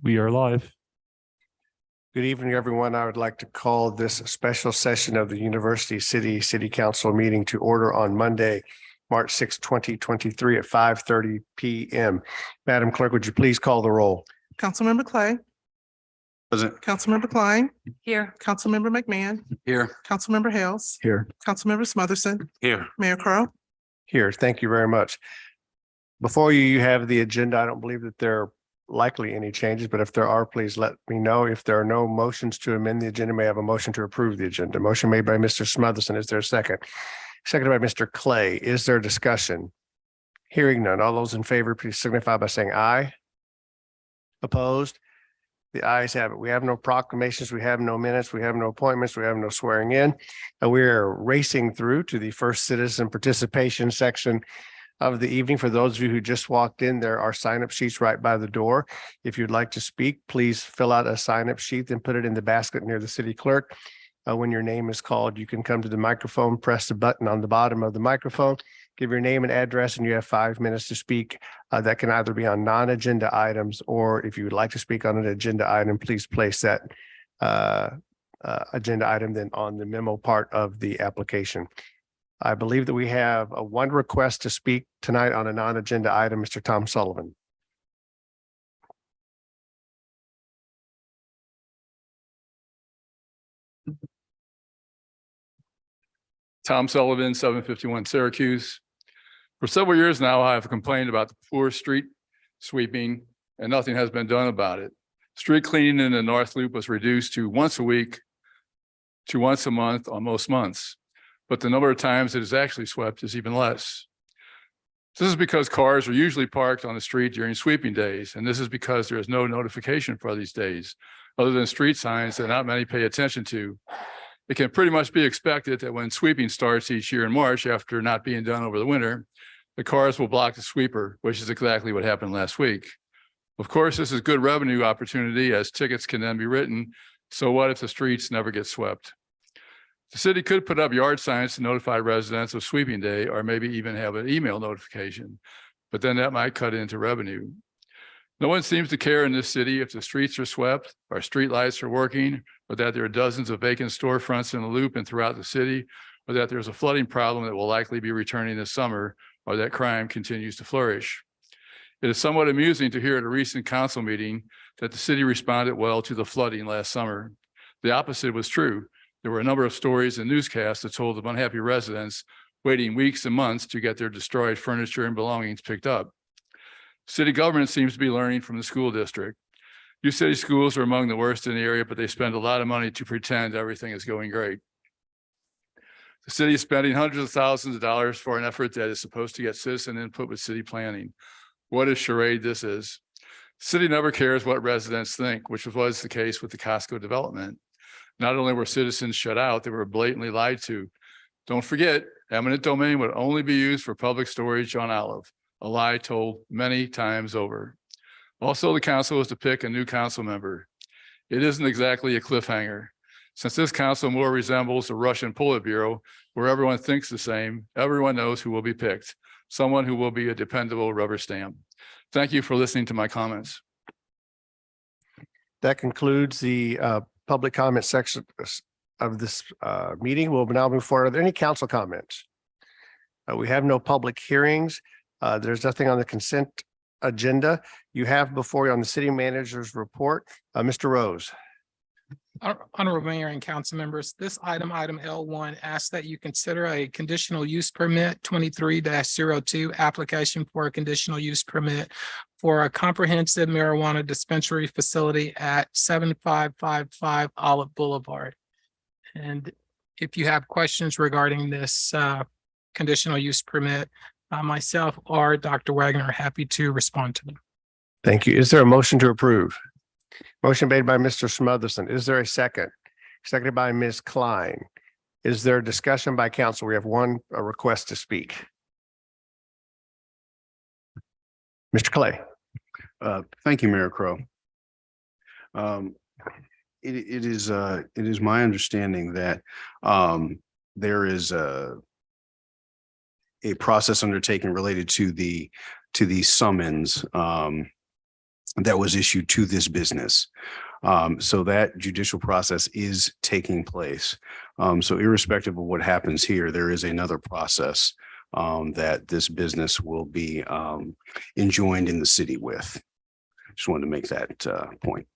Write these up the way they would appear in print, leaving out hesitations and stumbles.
We are live. Good evening, everyone. I would like to call this special session of the University City Council meeting to order on Monday, March 6, 2023 at 5:30 p.m. Madam Clerk, would you please call the roll? Councilmember Clay. Present. Councilmember Klein. Here. Councilmember McMahon. Here. Councilmember Hales. Here. Councilmember Smotherson. Here. Mayor Crowe. Here. Thank you very much. Before you have the agenda. I don't believe that there are likely any changes, but if there are, please let me know. If there are no motions to amend the agenda, may I have a motion to approve the agenda. Motion made by Mr. Smotherson. Is there a second? Seconded by Mr. Clay. Is there discussion? Hearing none. All those in favor, please signify by saying aye. Opposed? The ayes have it. We have no proclamations. We have no minutes. We have no appointments. We have no swearing in. We are racing through to the first citizen participation section of the evening. For those of you who just walked in, there are sign-up sheets right by the door. If you'd like to speak, please fill out a sign-up sheet and put it in the basket near the city clerk. When your name is called, you can come to the microphone, press the button on the bottom of the microphone, give your name and address, and you have 5 minutes to speak. That can either be on non-agenda items, or if you would like to speak on an agenda item, please place that agenda item then on the memo part of the application. I believe that we have one request to speak tonight on a non-agenda item, Mr. Tom Sullivan. Tom Sullivan, 751 Syracuse. For several years now, I have complained about the poor street sweeping, and nothing has been done about it. Street cleaning in the North Loop was reduced to once a week to once a month on most months, but the number of times it is actually swept is even less. This is because cars are usually parked on the street during sweeping days, and this is because there is no notification for these days, other than street signs that not many pay attention to. It can pretty much be expected that when sweeping starts each year in March, after not being done over the winter, the cars will block the sweeper, which is exactly what happened last week. Of course, this is good revenue opportunity, as tickets can then be written. So what if the streets never get swept? The city could put up yard signs to notify residents of sweeping day, or maybe even have an email notification, but then that might cut into revenue. No one seems to care in this city if the streets are swept, or street lights are working, or that there are dozens of vacant storefronts in the loop and throughout the city, or that there's a flooding problem that will likely be returning this summer, or that crime continues to flourish. It is somewhat amusing to hear at a recent council meeting that the city responded well to the flooding last summer. The opposite was true. There were a number of stories and newscasts that told of unhappy residents waiting weeks and months to get their destroyed furniture and belongings picked up. City government seems to be learning from the school district. New city schools are among the worst in the area, but they spend a lot of money to pretend everything is going great. The city is spending hundreds of thousands of dollars for an effort that is supposed to get citizen input with city planning. What a charade this is. City never cares what residents think, which was the case with the Costco development. Not only were citizens shut out, they were blatantly lied to. Don't forget, eminent domain would only be used for public storage on Olive, a lie told many times over. Also, the council is to pick a new council member. It isn't exactly a cliffhanger. Since this council more resembles the Russian Politburo, where everyone thinks the same, everyone knows who will be picked, someone who will be a dependable rubber stamp. Thank you for listening to my comments. That concludes the public comment section of this meeting. We'll now move forward. Are there any council comments? We have no public hearings. There's nothing on the consent agenda. You have before you on the city manager's report, Mr. Rose. Honorable Mayor and council members, this item L1 asks that you consider a conditional use permit 23-02 application for a conditional use permit for a comprehensive marijuana dispensary facility at 7555 Olive Boulevard. And if you have questions regarding this conditional use permit, myself or Dr. Wagner are happy to respond to them. Thank you. Is there a motion to approve? Motion made by Mr. Smotherson. Is there a second? Seconded by Ms. Klein. Is there a discussion by council? We have one request to speak. Mr. Clay. Thank you, Mayor Crowe. It is my understanding that there is a process undertaken related to the summons that was issued to this business. So that judicial process is taking place. So irrespective of what happens here, there is another process that this business will be enjoined in the city with. Just wanted to make that point.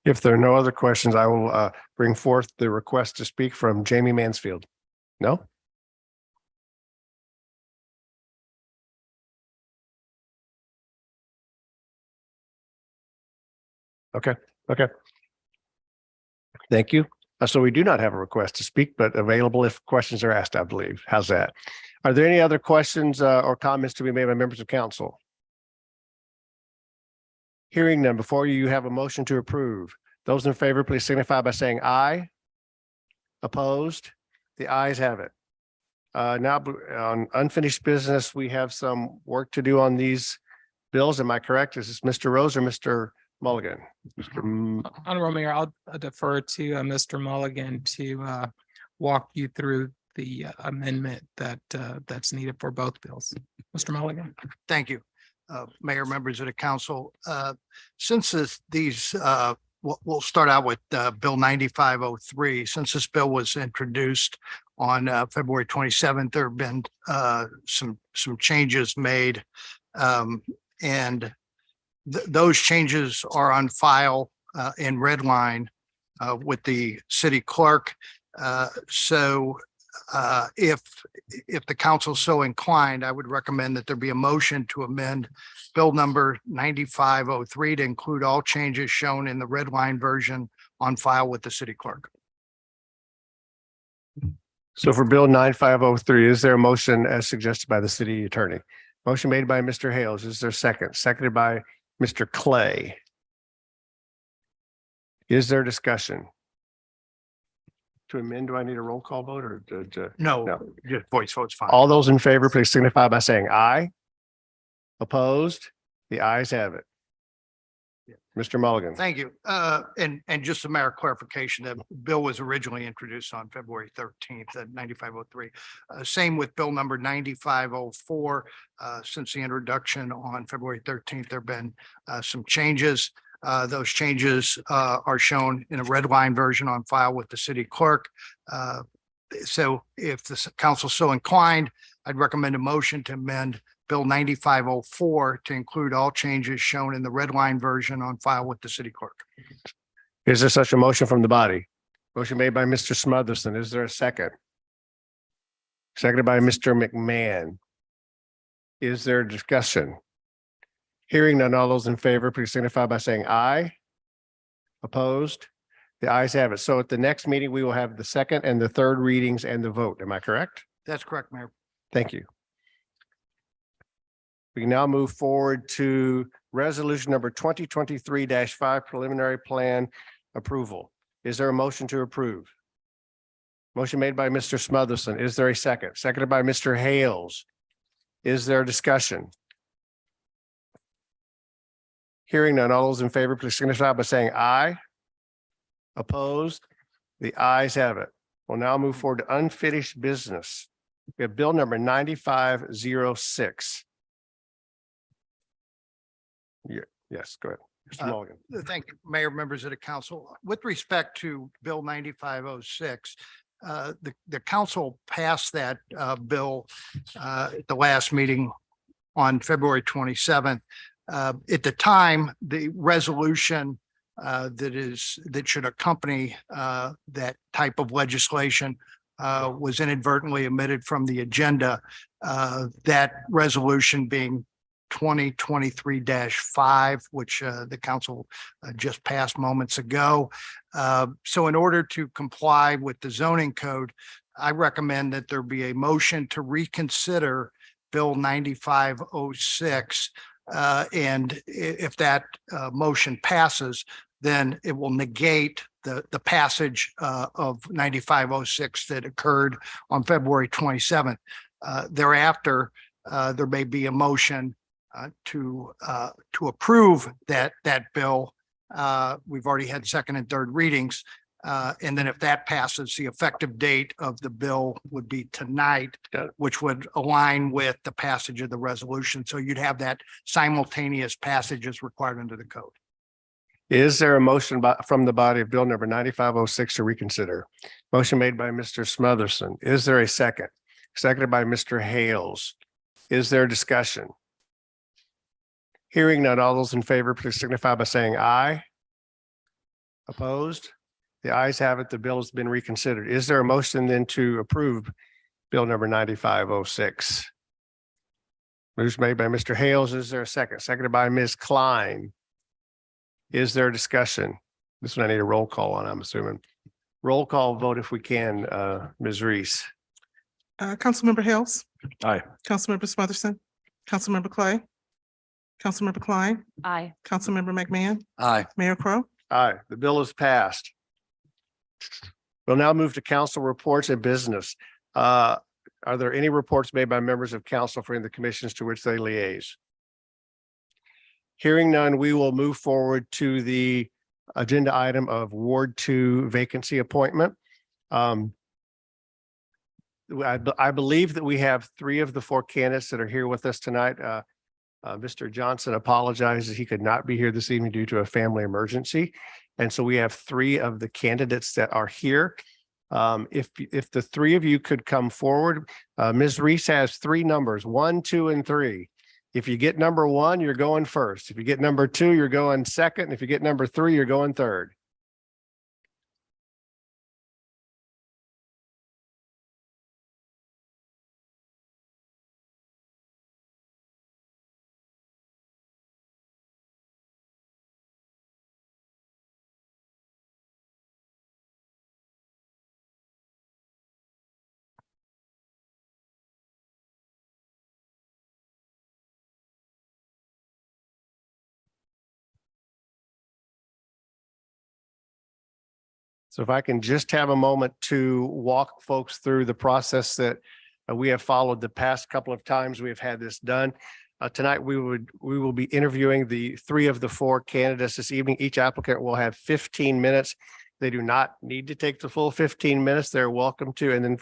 If there are no other questions, I will bring forth the request to speak from Jamie Mansfield. No? Okay, okay. Thank you. So we do not have a request to speak, but available if questions are asked, I believe. How's that? Are there any other questions or comments to be made by members of council? Hearing none, before you have a motion to approve. Those in favor, please signify by saying aye. Opposed? The ayes have it. Now on unfinished business, we have some work to do on these bills. Am I correct? Is this Mr. Rose or Mr. Mulligan? Honorable Mayor, I'll defer to Mr. Mulligan to walk you through the amendment that's needed for both bills. Mr. Mulligan. Thank you, Mayor, members of the council. Since we'll start out with Bill 9503. Since this bill was introduced on February 27th, there have been some changes made. And those changes are on file in red line with the city clerk. So if the council is so inclined, I would recommend that there be a motion to amend bill number 9503 to include all changes shown in the red line version on file with the city clerk. So for bill 9503, is there a motion as suggested by the city attorney? Motion made by Mr. Hales. Is there a second? Seconded by Mr. Clay. Is there discussion? To amend, do I need a roll call vote or No, No. just voice vote's fine. all those in favor, please signify by saying aye. Opposed? The ayes have it. Mr. Mulligan. Thank you. And just a matter of clarification, the bill was originally introduced on February 13th at 9503. Same with bill number 9504. Since the introduction on February 13th, there have been some changes. Those changes are shown in a red line version on file with the city clerk. So if the council so inclined, I'd recommend a motion to amend Bill 9504 to include all changes shown in the red line version on file with the city clerk. Is there such a motion from the body? Motion made by Mr. Smotherson. Is there a second? Seconded by Mr. McMahon. Is there discussion? Hearing none, all those in favor, please signify by saying aye. Opposed? The ayes have it. So at the next meeting, we will have the second and the third readings and the vote. Am I correct? That's correct, Mayor. Thank you. We can now move forward to resolution number 2023-5 preliminary plan approval. Is there a motion to approve? Motion made by Mr. Smotherson. Is there a second? Seconded by Mr. Hales. Is there discussion? Hearing none, all those in favor, please signify by saying aye. Opposed? The ayes have it. We'll now move forward to unfinished business. We have bill number 9506. Yes, go ahead. Mr. Mulligan. Thank you, Mayor, members of the council. With respect to Bill 9506, the council passed that bill at the last meeting on February 27th. At the time, the resolution that should accompany that type of legislation was inadvertently omitted from the agenda. That resolution being 2023-5, which the council just passed moments ago. So in order to comply with the zoning code, I recommend that there be a motion to reconsider Bill 9506. And if that motion passes, then it will negate the passage of 9506 that occurred on February 27th. Thereafter, there may be a motion to approve that bill. We've already had second and third readings. And then if that passes, the effective date of the bill would be tonight, Got it. which would align with the passage of the resolution. So you'd have that simultaneous passage as required under the code. Is there a motion from the body of Bill number 9506 to reconsider? Motion made by Mr. Smotherson. Is there a second? Seconded by Mr. Hales. Is there discussion? Hearing none, all those in favor, please signify by saying aye. Opposed? The ayes have it. The bill has been reconsidered. Is there a motion then to approve Bill number 9506? Motion made by Mr. Hales. Is there a second? Seconded by Ms. Klein. Is there discussion? This one I need a roll call on, I'm assuming. Roll call vote if we can, Ms. Reese. Councilmember Hales, Aye. Councilmember Smotherson, Councilmember Clay, Councilmember Klein, Aye. Councilmember McMahon, Aye. Mayor Crowe. Aye, the bill is passed. We'll now move to council reports and business. Are there any reports made by members of council for the commissions to which they liaise? Hearing none, we will move forward to the agenda item of Ward 2 vacancy appointment. I believe that we have 3 of the 4 candidates that are here with us tonight. Mr. Johnson apologizes. He could not be here this evening due to a family emergency. And so we have 3 of the candidates that are here. If the 3 of you could come forward, Ms. Reese has 3 numbers, 1, 2, and 3. If you get number 1, you're going first. If you get number 2, you're going second. If you get number 3, you're going third. So if I can just have a moment to walk folks through the process that we have followed the past couple of times we have had this done. Tonight, we will be interviewing the 3 of the 4 candidates this evening. Each applicant will have 15 minutes. They do not need to take the full 15 minutes. They're welcome to. And then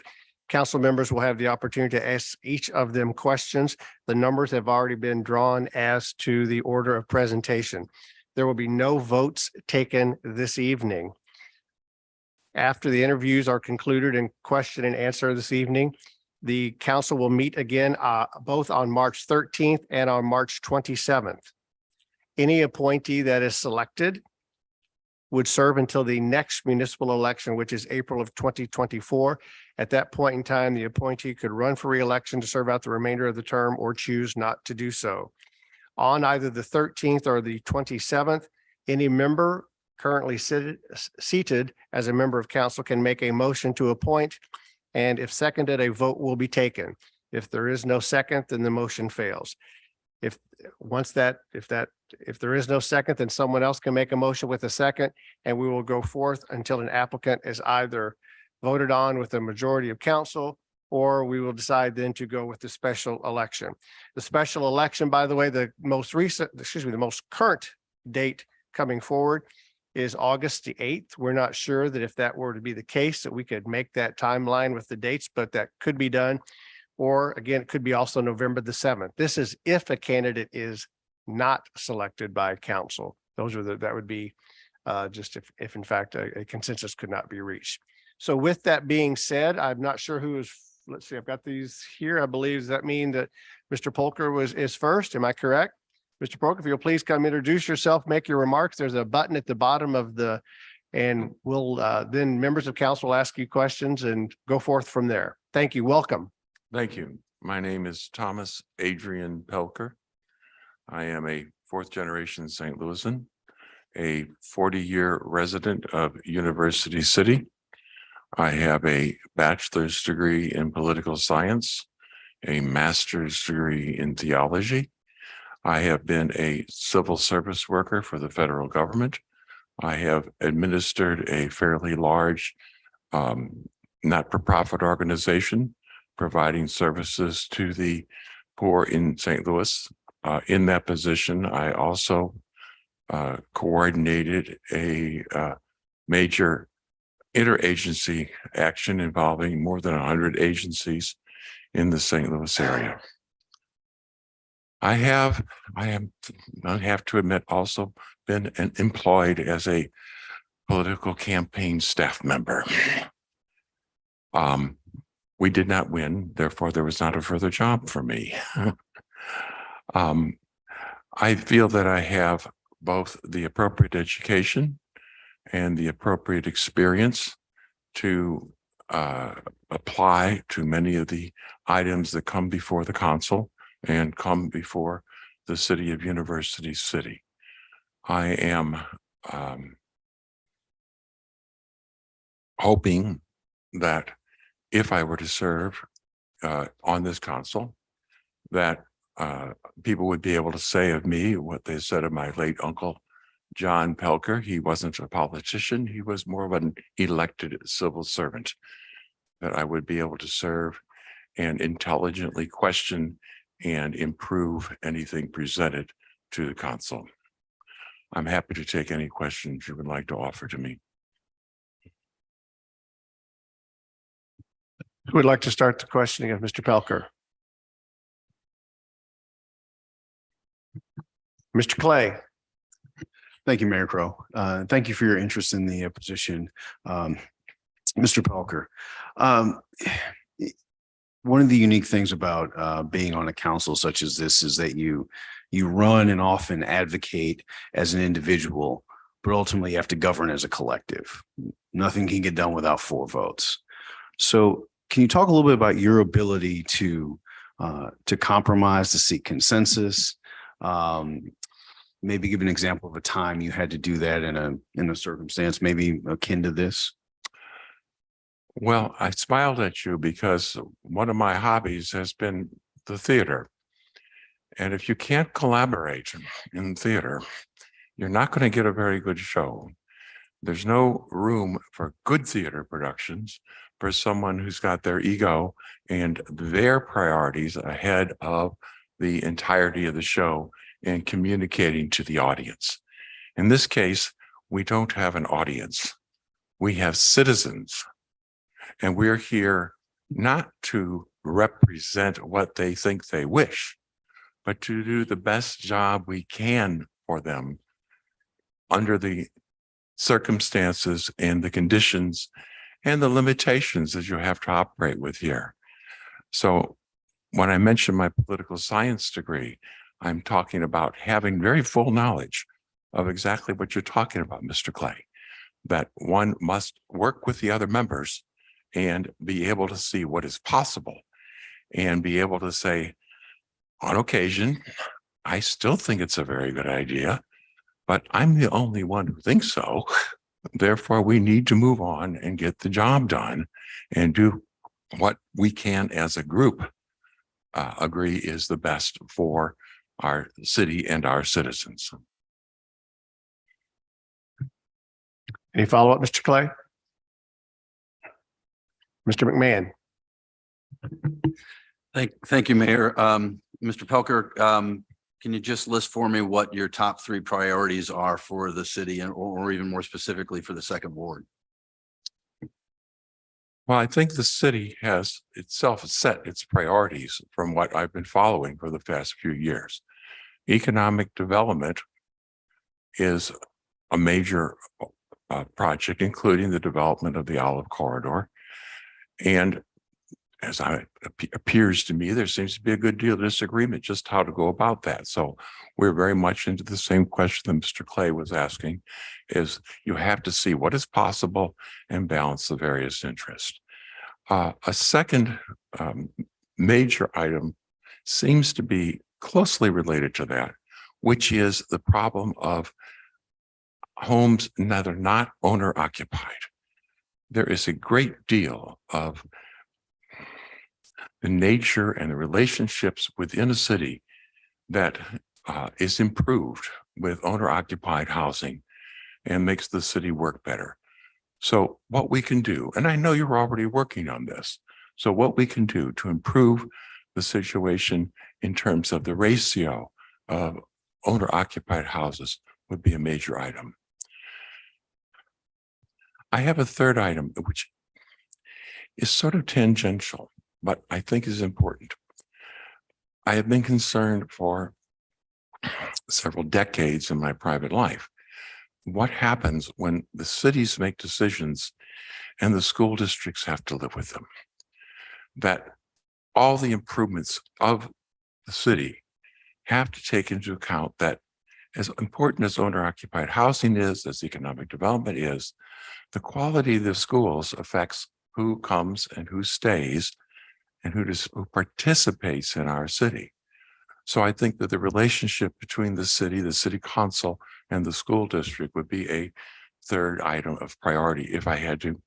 council members will have the opportunity to ask each of them questions. The numbers have already been drawn as to the order of presentation. There will be no votes taken this evening. After the interviews are concluded and question and answer this evening, the council will meet again both on March 13th and on March 27th. Any appointee that is selected would serve until the next municipal election, which is April of 2024. At that point in time, the appointee could run for re-election to serve out the remainder of the term or choose not to do so. On either the 13th or the 27th, any member currently seated as a member of council can make a motion to appoint, and if seconded, a vote will be taken. If there is no second, then the motion fails. If there is no second, then someone else can make a motion with a second, and we will go forth until an applicant is either voted on with a majority of council, or we will decide then to go with the special election. The special election, by the way, the most current date coming forward is August the 8th. We're not sure that if that were to be the case, that we could make that timeline with the dates, but that could be done. Or again, it could be also November the 7th. This is if a candidate is not selected by council. That would be just if in fact a consensus could not be reached. So with that being said, I'm not sure who is, let's see, I've got these here. I believe, does that mean that Mr. Polker is first? Am I correct? Mr. Polker, if you'll please come introduce yourself, make your remarks. There's a button at the bottom and we'll then members of council will ask you questions and go forth from there. Thank you. Welcome. Thank you. My name is Thomas Adrian Pelker. I am a 4th generation St. Louisan, a 40-year resident of University City. I have a bachelor's degree in political science, a master's degree in theology. I have been a civil service worker for the federal government. I have administered a fairly large not-for-profit organization providing services to the poor in St. Louis. In that position, I also coordinated a major interagency action involving more than 100 agencies in the St. Louis area. I have to admit, also been employed as a political campaign staff member. We did not win, therefore there was not a further job for me. I feel that I have both the appropriate education and the appropriate experience to apply to many of the items that come before the council and come before the city of University City. I am hoping that if I were to serve on this council, that people would be able to say of me what they said of my late uncle, John Pelker. He wasn't a politician. He was more of an elected civil servant, that I would be able to serve and intelligently question and improve anything presented to the council. I'm happy to take any questions you would like to offer to me. Who would like to start the questioning of Mr. Pelker? Mr. Clay. Thank you, Mayor Crowe. Thank you for your interest in the position, Mr. Pelker. One of the unique things about being on a council such as this is that you run and often advocate as an individual, but ultimately you have to govern as a collective. Nothing can get done without 4 votes. So can you talk a little bit about your ability to compromise, to seek consensus? Maybe give an example of a time you had to do that in a circumstance maybe akin to this. Well, I smiled at you because one of my hobbies has been the theater. And if you can't collaborate in theater, you're not going to get a very good show. There's no room for good theater productions for someone who's got their ego and their priorities ahead of the entirety of the show and communicating to the audience. In this case, we don't have an audience. We have citizens. And we're here not to represent what they think they wish, but to do the best job we can for them under the circumstances and the conditions and the limitations that you have to operate with here. So when I mention my political science degree, I'm talking about having very full knowledge of exactly what you're talking about, Mr. Clay, that one must work with the other members and be able to see what is possible and be able to say, on occasion, I still think it's a very good idea, but I'm the only one who thinks so. Therefore, we need to move on and get the job done and do what we can as a group agree is the best for our city and our citizens. Any follow-up, Mr. Clay? Mr. McMahon. Thank you, Mayor. Mr. Pelker, can you just list for me what your top 3 priorities are for the city or even more specifically for the second ward? Well, I think the city has itself set its priorities from what I've been following for the past few years. Economic development is a major project, including the development of the Olive Corridor. And as appears to me, there seems to be a good deal of disagreement just how to go about that. So we're very much into the same question that Mr. Clay was asking, is you have to see what is possible and balance the various interests. A second major item seems to be closely related to that, which is the problem of homes that are not owner occupied. There is a great deal of the nature and the relationships within a city that is improved with owner occupied housing and makes the city work better. So what we can do, and I know you're already working on this, so what we can do to improve the situation in terms of the ratio of owner occupied houses would be a major item. I have a third item, which is sort of tangential, but I think is important. I have been concerned for several decades in my private life. What happens when the cities make decisions and the school districts have to live with them? That all the improvements of the city have to take into account that as important as owner-occupied housing is, as economic development is, the quality of the schools affects who comes and who stays and who participates in our city. So I think that the relationship between the city council, and the school district would be a third item of priority if I had to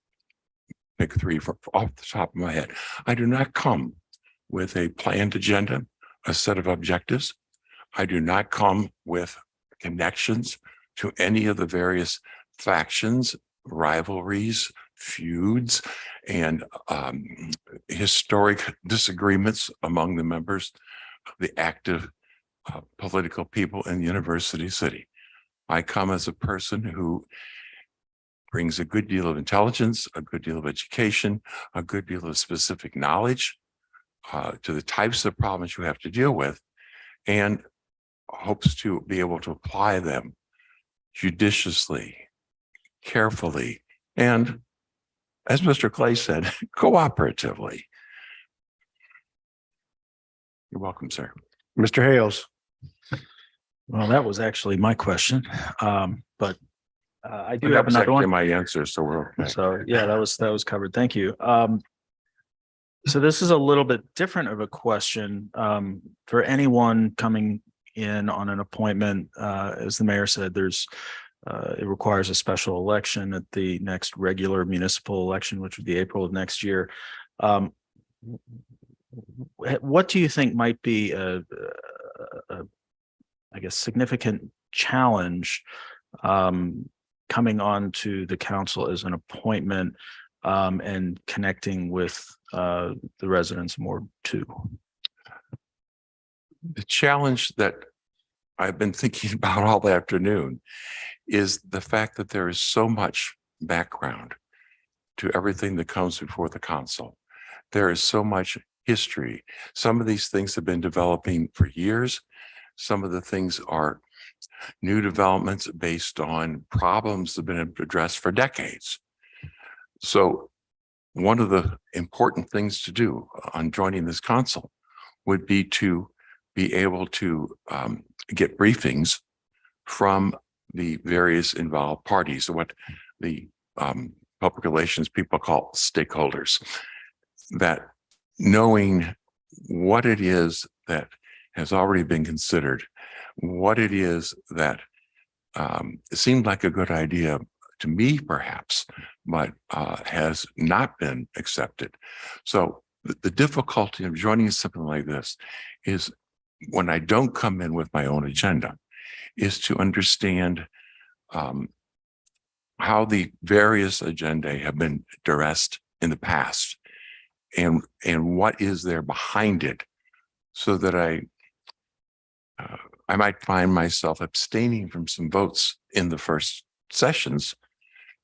pick three off the top of my head. I do not come with a planned agenda, a set of objectives. I do not come with connections to any of the various factions, rivalries, feuds, and historic disagreements among the members of the active political people in University City. I come as a person who brings a good deal of intelligence, a good deal of education, a good deal of specific knowledge to the types of problems you have to deal with, and hopes to be able to apply them judiciously, carefully, and, as Mr. Clay said, cooperatively. You're welcome, sir. Mr. Hales. Well, that was actually my question, but I do And that have was another actually one. my answer, so we're okay. So yeah, that was covered. Thank you. So this is a little bit different of a question for anyone coming in on an appointment. As the mayor said, it requires a special election at the next regular municipal election, which would be April of next year. What do you think might be I guess, significant challenge coming on to the council as an appointment and connecting with the residents more too? The challenge that I've been thinking about all afternoon is the fact that there is so much background to everything that comes before the council. There is so much history. Some of these things have been developing for years. Some of the things are new developments based on problems that have been addressed for decades. So one of the important things to do on joining this council would be to be able to get briefings from the various involved parties, what the public relations people call stakeholders, that knowing what it is that has already been considered, what it is that it seemed like a good idea to me perhaps, but has not been accepted. So the difficulty of joining something like this is when I don't come in with my own agenda, is to understand how the various agendae have been addressed in the past and what is there behind it, so that I might find myself abstaining from some votes in the first sessions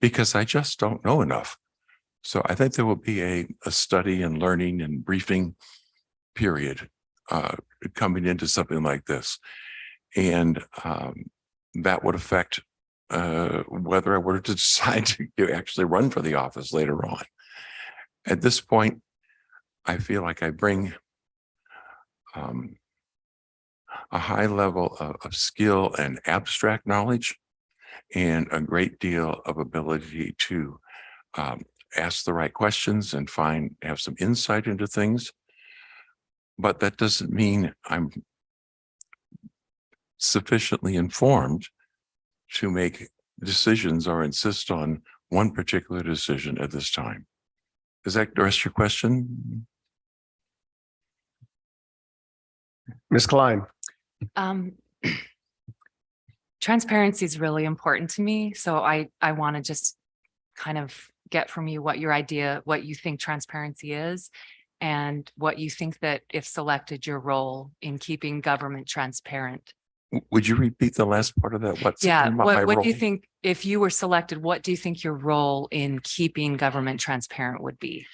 because I just don't know enough. So I think there will be a study and learning and briefing period coming into something like this. And that would affect whether I were to decide to actually run for the office later on. At this point, I feel like I bring a high level of skill and abstract knowledge and a great deal of ability to ask the right questions and have some insight into things. But that doesn't mean I'm sufficiently informed to make decisions or insist on one particular decision at this time. Does that address your question? Ms. Klein. Transparency is really important to me. So I want to just kind of get from you what your idea, what you think transparency is, and what you think that if selected, your role in keeping government transparent Would you repeat the last part of that? What's Yeah, about my what do you role? think, if you were selected, what do you think your role in keeping government transparent would be?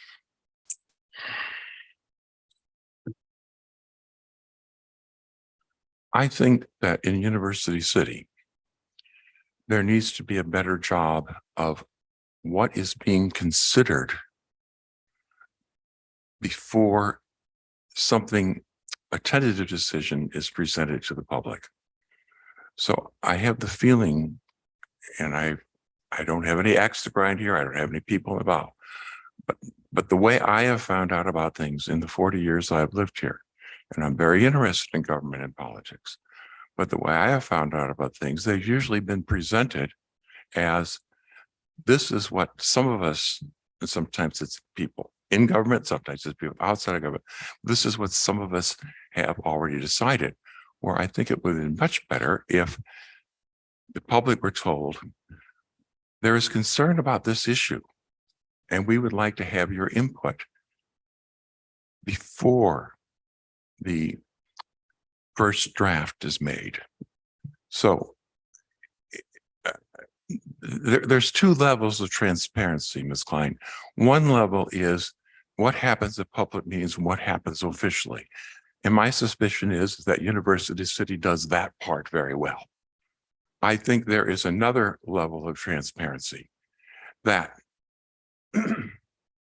I think that in University City, there needs to be a better job of what is being considered before something, a tentative decision is presented to the public. So I have the feeling, and I don't have any axe to grind here. I don't have any people involved. But the way I have found out about things in the 40 years I've lived here, and I'm very interested in government and politics, but the way I have found out about things, they've usually been presented as this is what some of us, and sometimes it's people in government, sometimes it's people outside of government. This is what some of us have already decided, where I think it would be much better if the public were told there is concern about this issue, and we would like to have your input before the first draft is made. So there's two levels of transparency, Ms. Klein. One level is what happens at public meetings and what happens officially. And my suspicion is that University City does that part very well. I think there is another level of transparency that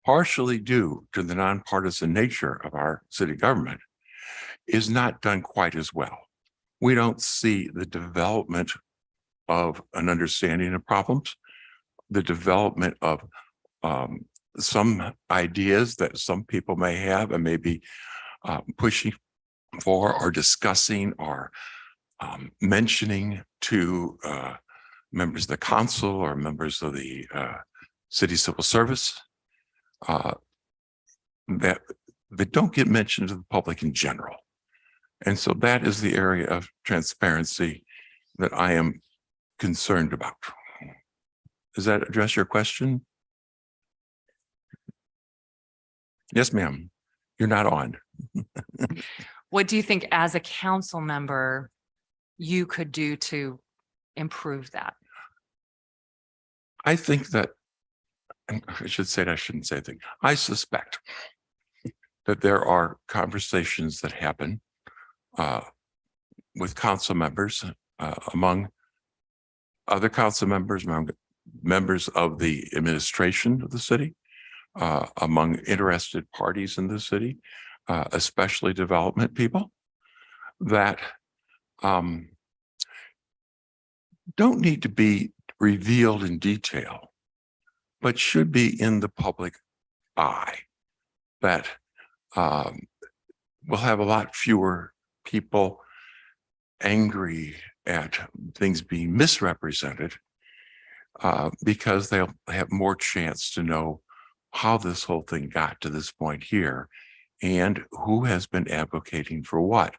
partially due to the nonpartisan nature of our city government is not done quite as well. We don't see the development of an understanding of problems, the development of some ideas that some people may have and may be pushing for or discussing or mentioning to members of the council or members of the city civil service that don't get mentioned to the public in general. And so that is the area of transparency that I am concerned about. Does that address your question? Yes, ma'am. You're not on. What do you think as a council member you could do to improve that? I think that, I should say that I shouldn't say anything. I suspect that there are conversations that happen with council members, among other council members, among members of the administration of the city, among interested parties in the city, especially development people, that don't need to be revealed in detail, but should be in the public eye, that will have a lot fewer people angry at things being misrepresented because they'll have more chance to know how this whole thing got to this point here and who has been advocating for what.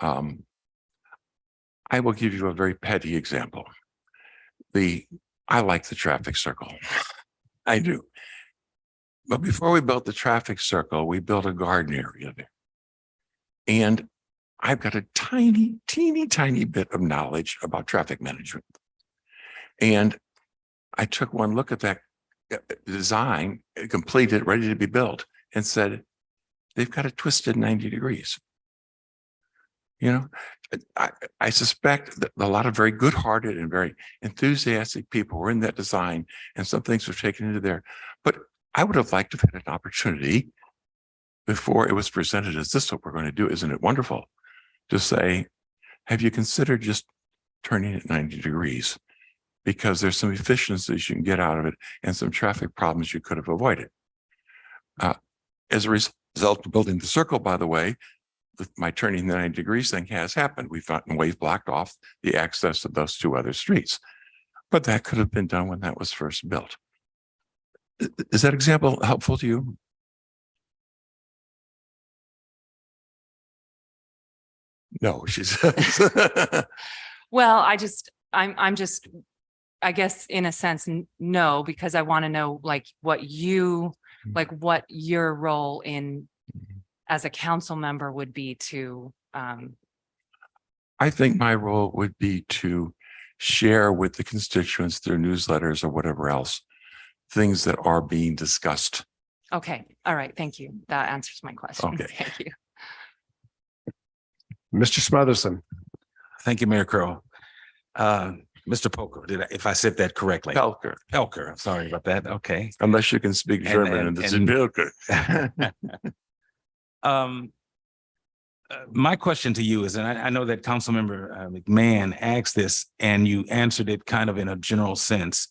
I will give you a very petty example. I like the traffic circle. I do. But before we built the traffic circle, we built a garden area there. And I've got a teeny tiny bit of knowledge about traffic management. And I took one look at that design, completed, ready to be built, and said, they've got it twisted 90 degrees. You know, I suspect that a lot of very good-hearted and very enthusiastic people were in that design, and some things were taken into there. But I would have liked to have had an opportunity before it was presented as this is what we're going to do. Isn't it wonderful? To say, have you considered just turning it 90 degrees? Because there's some efficiencies you can get out of it and some traffic problems you could have avoided. As a result of building the circle, by the way, my turning the 90 degrees thing has happened. We found ways blocked off the access to those two other streets. But that could have been done when that was first built. Is that example helpful to you? No, she says. Well, I'm just, I guess in a sense, no, because I want to know like what your role in as a council member would be to I think my role would be to share with the constituents through newsletters or whatever else, things that are being discussed. Okay, all right, thank you. That answers my question. Okay. Thank you. Mr. Smotherson. Thank you, Mayor Crowe. Mr. Poker, if I said that correctly? Pelker, Pelker, I'm sorry about that. Okay. unless you can speak And- German, and- and it's and- Pelker. My question to you is, and I know that Councilmember McMahon asked this and you answered it kind of in a general sense.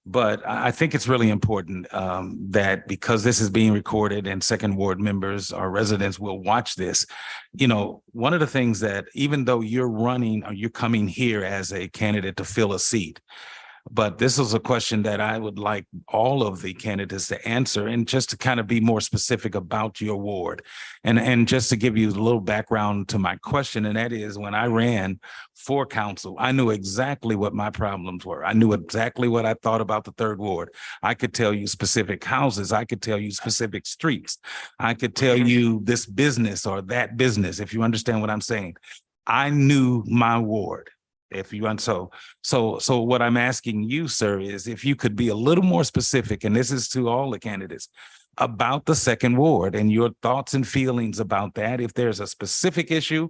But I think it's really important that because this is being recorded and Second Ward members or residents will watch this, you know, one of the things that even though you're running or you're coming here as a candidate to fill a seat, but this is a question that I would like all of the candidates to answer and just to kind of be more specific about your ward. And just to give you a little background to my question, and that is when I ran for council, I knew exactly what my problems were. I knew exactly what I thought about the third ward. I could tell you specific houses. I could tell you specific streets. I could tell you this business or that business, if you understand what I'm saying. I knew my ward. If you want, so what I'm asking you, sir, is if you could be a little more specific, and this is to all the candidates, about the second ward and your thoughts and feelings about that. If there's a specific issue,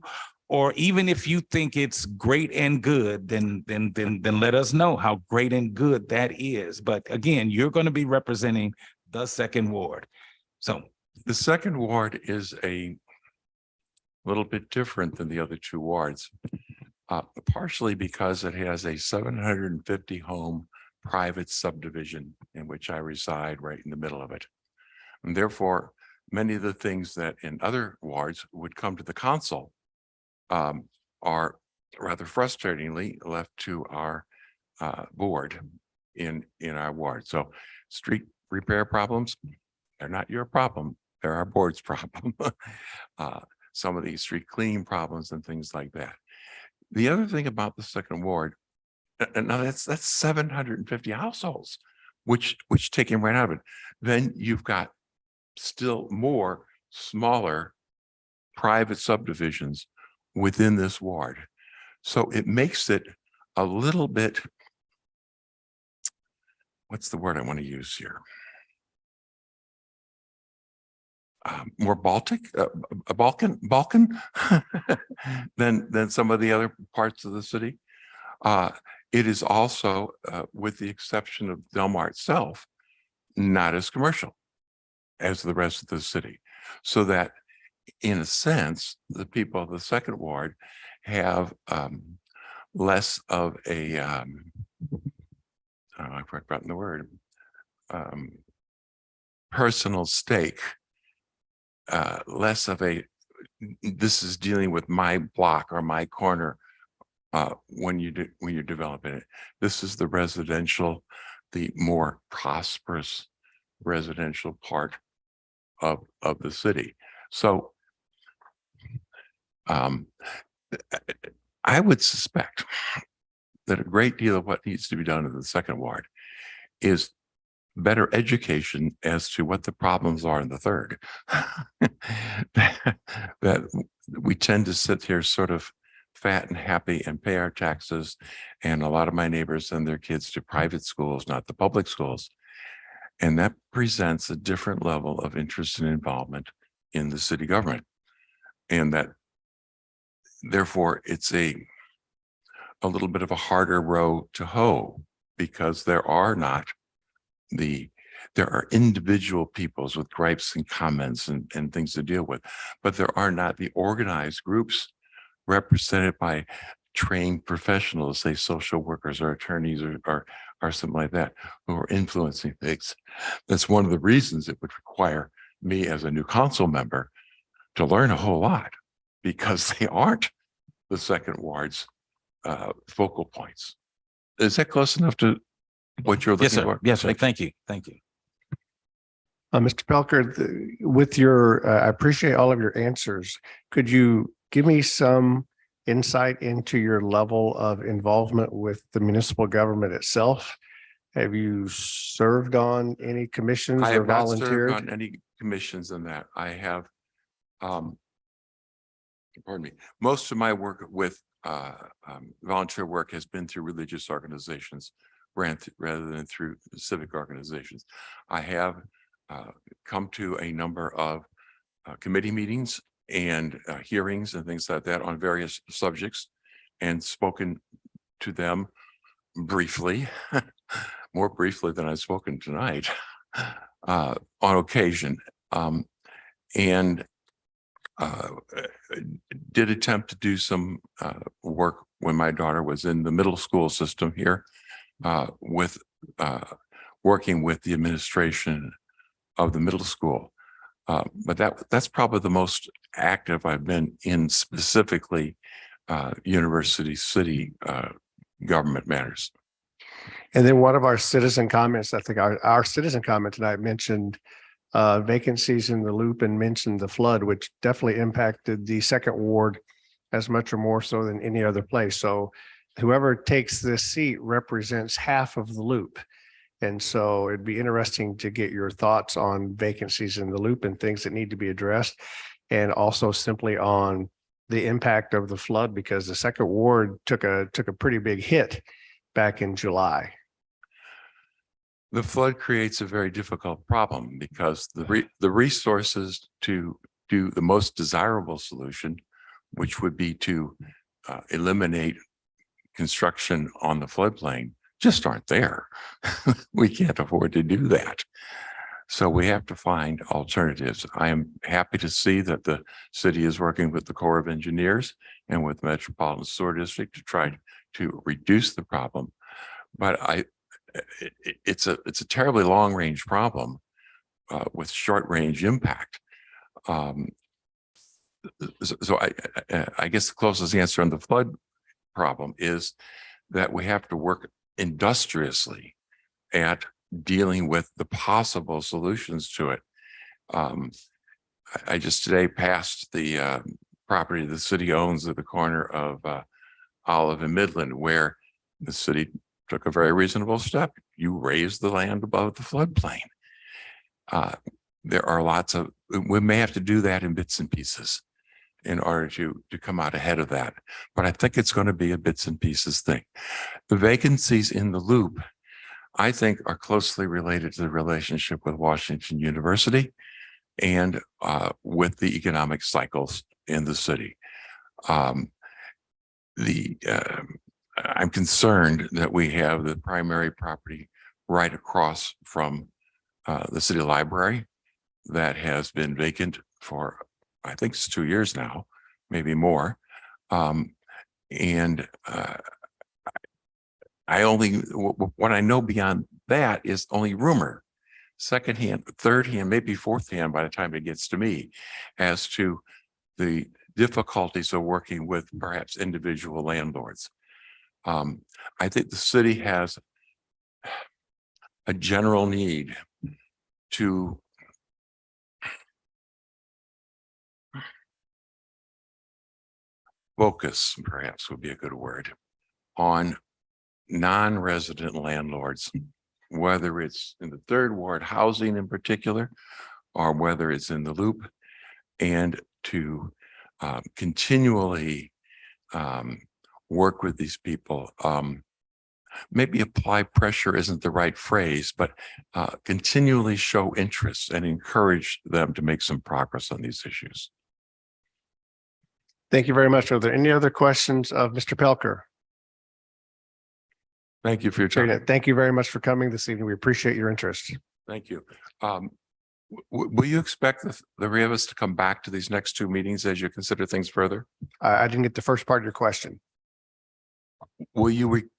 or even if you think it's great and good, then let us know how great and good that is. But again, you're going to be representing the second ward. So The second ward is a little bit different than the other two wards. Partially because it has a 750 home private subdivision in which I reside right in the middle of it. And therefore, many of the things that in other wards would come to the council are rather frustratingly left to our board in our ward. So street repair problems, they're not your problem, they're our board's problem. Some of these street cleaning problems and things like that. The other thing about the second ward, and now that's 750 households, which taken right out of it. Then you've got still more smaller private subdivisions within this ward. So it makes it a little bit, what's the word I want to use here? More Baltic than some of the other parts of the city. It is also, with the exception of Del Mar itself, not as commercial as the rest of the city. So that in a sense, the people of the second ward have less of a, I've forgotten the word, personal stake, less of a, this is dealing with my block or my corner when you're developing it. This is the residential, the more prosperous residential part of the city. So I would suspect that a great deal of what needs to be done in the second ward is better education as to what the problems are in the third. That we tend to sit here sort of fat and happy and pay our taxes. And a lot of my neighbors send their kids to private schools, not the public schools. And that presents a different level of interest and involvement in the city government. And that therefore it's a little bit of a harder row to hoe, because there are individual peoples with gripes and comments and things to deal with, but there are not the organized groups represented by trained professionals, say social workers or attorneys or something like that, who are influencing things. That's one of the reasons it would require me as a new council member to learn a whole lot, because they aren't the second ward's focal points. Is that close enough to what you're looking yes, sir. for? Yes, sir. Thank you. Thank you. Mr. Pelker, with your, I appreciate all of your answers. Could you give me some insight into your level of involvement with the municipal government itself? Have you served on any commissions I or have not served volunteered? on any commissions in that. I have, pardon me, most of my work with volunteer work has been through religious organizations rather than through civic organizations. I have come to a number of committee meetings and hearings and things like that on various subjects and spoken to them briefly, more briefly than I've spoken tonight on occasion. And did attempt to do some work when my daughter was in the middle school system here with working with the administration of the middle school. But that's probably the most active I've been in specifically university city government matters. And then one of our citizen comments, I think our citizen comment tonight mentioned vacancies in the loop and mentioned the flood, which definitely impacted the second ward as much or more so than any other place. So whoever takes this seat represents half of the loop. And so it'd be interesting to get your thoughts on vacancies in the loop and things that need to be addressed. And also simply on the impact of the flood, because the second ward took a pretty big hit back in July. The flood creates a very difficult problem because the resources to do the most desirable solution, which would be to eliminate construction on the floodplain, just aren't there. We can't afford to do that. So we have to find alternatives. I am happy to see that the city is working with the Corps of Engineers and with Metropolitan Sewer District to try to reduce the problem. But it's a terribly long range problem with short range impact. So I guess the closest answer on the flood problem is that we have to work industriously at dealing with the possible solutions to it. I just today passed the property the city owns at the corner of Olive and Midland, where the city took a very reasonable step. You raise the land above the floodplain. There are lots of, we may have to do that in bits and pieces in order to come out ahead of that. But I think it's going to be a bits and pieces thing. The vacancies in the loop, I think, are closely related to the relationship with Washington University and with the economic cycles in the city. I'm concerned that we have the primary property right across from the city library that has been vacant for, I think it's 2 years now, maybe more. What I know beyond that is only rumor, secondhand, third hand, maybe fourth hand by the time it gets to me, as to the difficulties of working with perhaps individual landlords. I think the city has a general need to focus, perhaps would be a good word, on non-resident landlords, whether it's in the third ward housing in particular, or whether it's in the loop, and to continually work with these people. Maybe apply pressure isn't the right phrase, but continually show interest and encourage them to make some progress on these issues. Thank you very much. Are there any other questions of Mr. Pelker? Thank you for your time. Thank you very much for coming this evening. We appreciate your interest. Thank you. Will you expect the three of us to come back to these next two meetings as you consider things further? I didn't get the first part of your question. Will you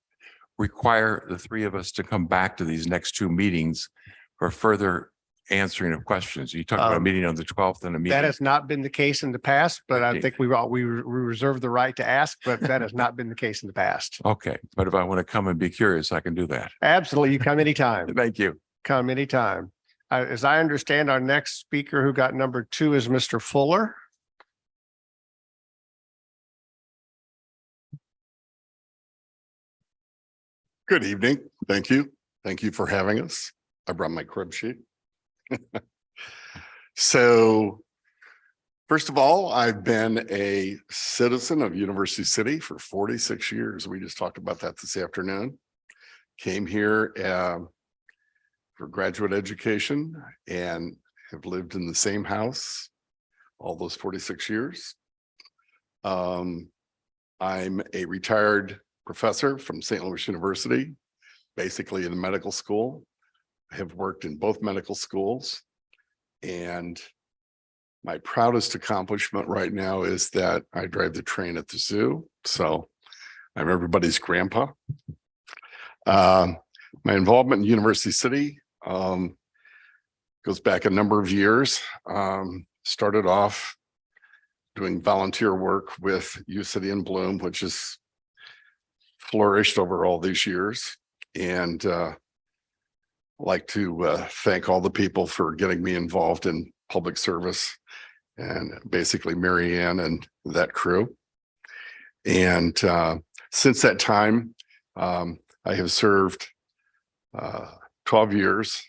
require the three of us to come back to these next two meetings for further answering of questions? You talked about a meeting on the 12th and a meeting. That has not been the case in the past, but I think we reserve the right to ask, but that has not been the case in the past. Okay, but if I want to come and be curious, I can do that. Absolutely. You come anytime. Thank you. Come anytime. As I understand, our next speaker who got number 2 is Mr. Fuller. Good evening. Thank you. Thank you for having us. I brought my crib sheet. So First of all, I've been a citizen of University City for 46 years. We just talked about that this afternoon. Came here for graduate education and have lived in the same house all those 46 years. I'm a retired professor from St. Louis University, basically in the medical school. I have worked in both medical schools, and my proudest accomplishment right now is that I drive the train at the zoo. So I'm everybody's grandpa. My involvement in University City goes back a number of years. Started off doing volunteer work with U City in Bloom, which has flourished over all these years. And like to thank all the people for getting me involved in public service, and basically Mary Ann and that crew. And since that time, I have served 12 years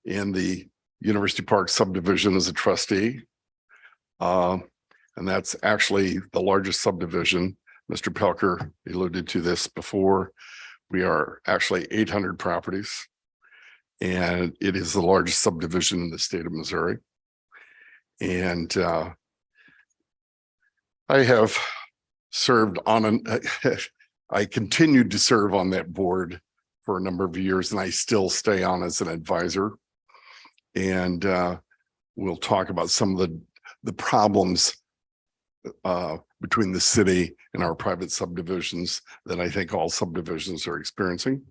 in the University Park subdivision as a trustee. And that's actually the largest subdivision. Mr. Pelker alluded to this before. We are actually 800 properties, and it is the largest subdivision in the state of Missouri. And I have served on I continued to serve on that board for a number of years, and I still stay on as an advisor. And we'll talk about some of the problems between the city and our private subdivisions that I think all subdivisions are experiencing.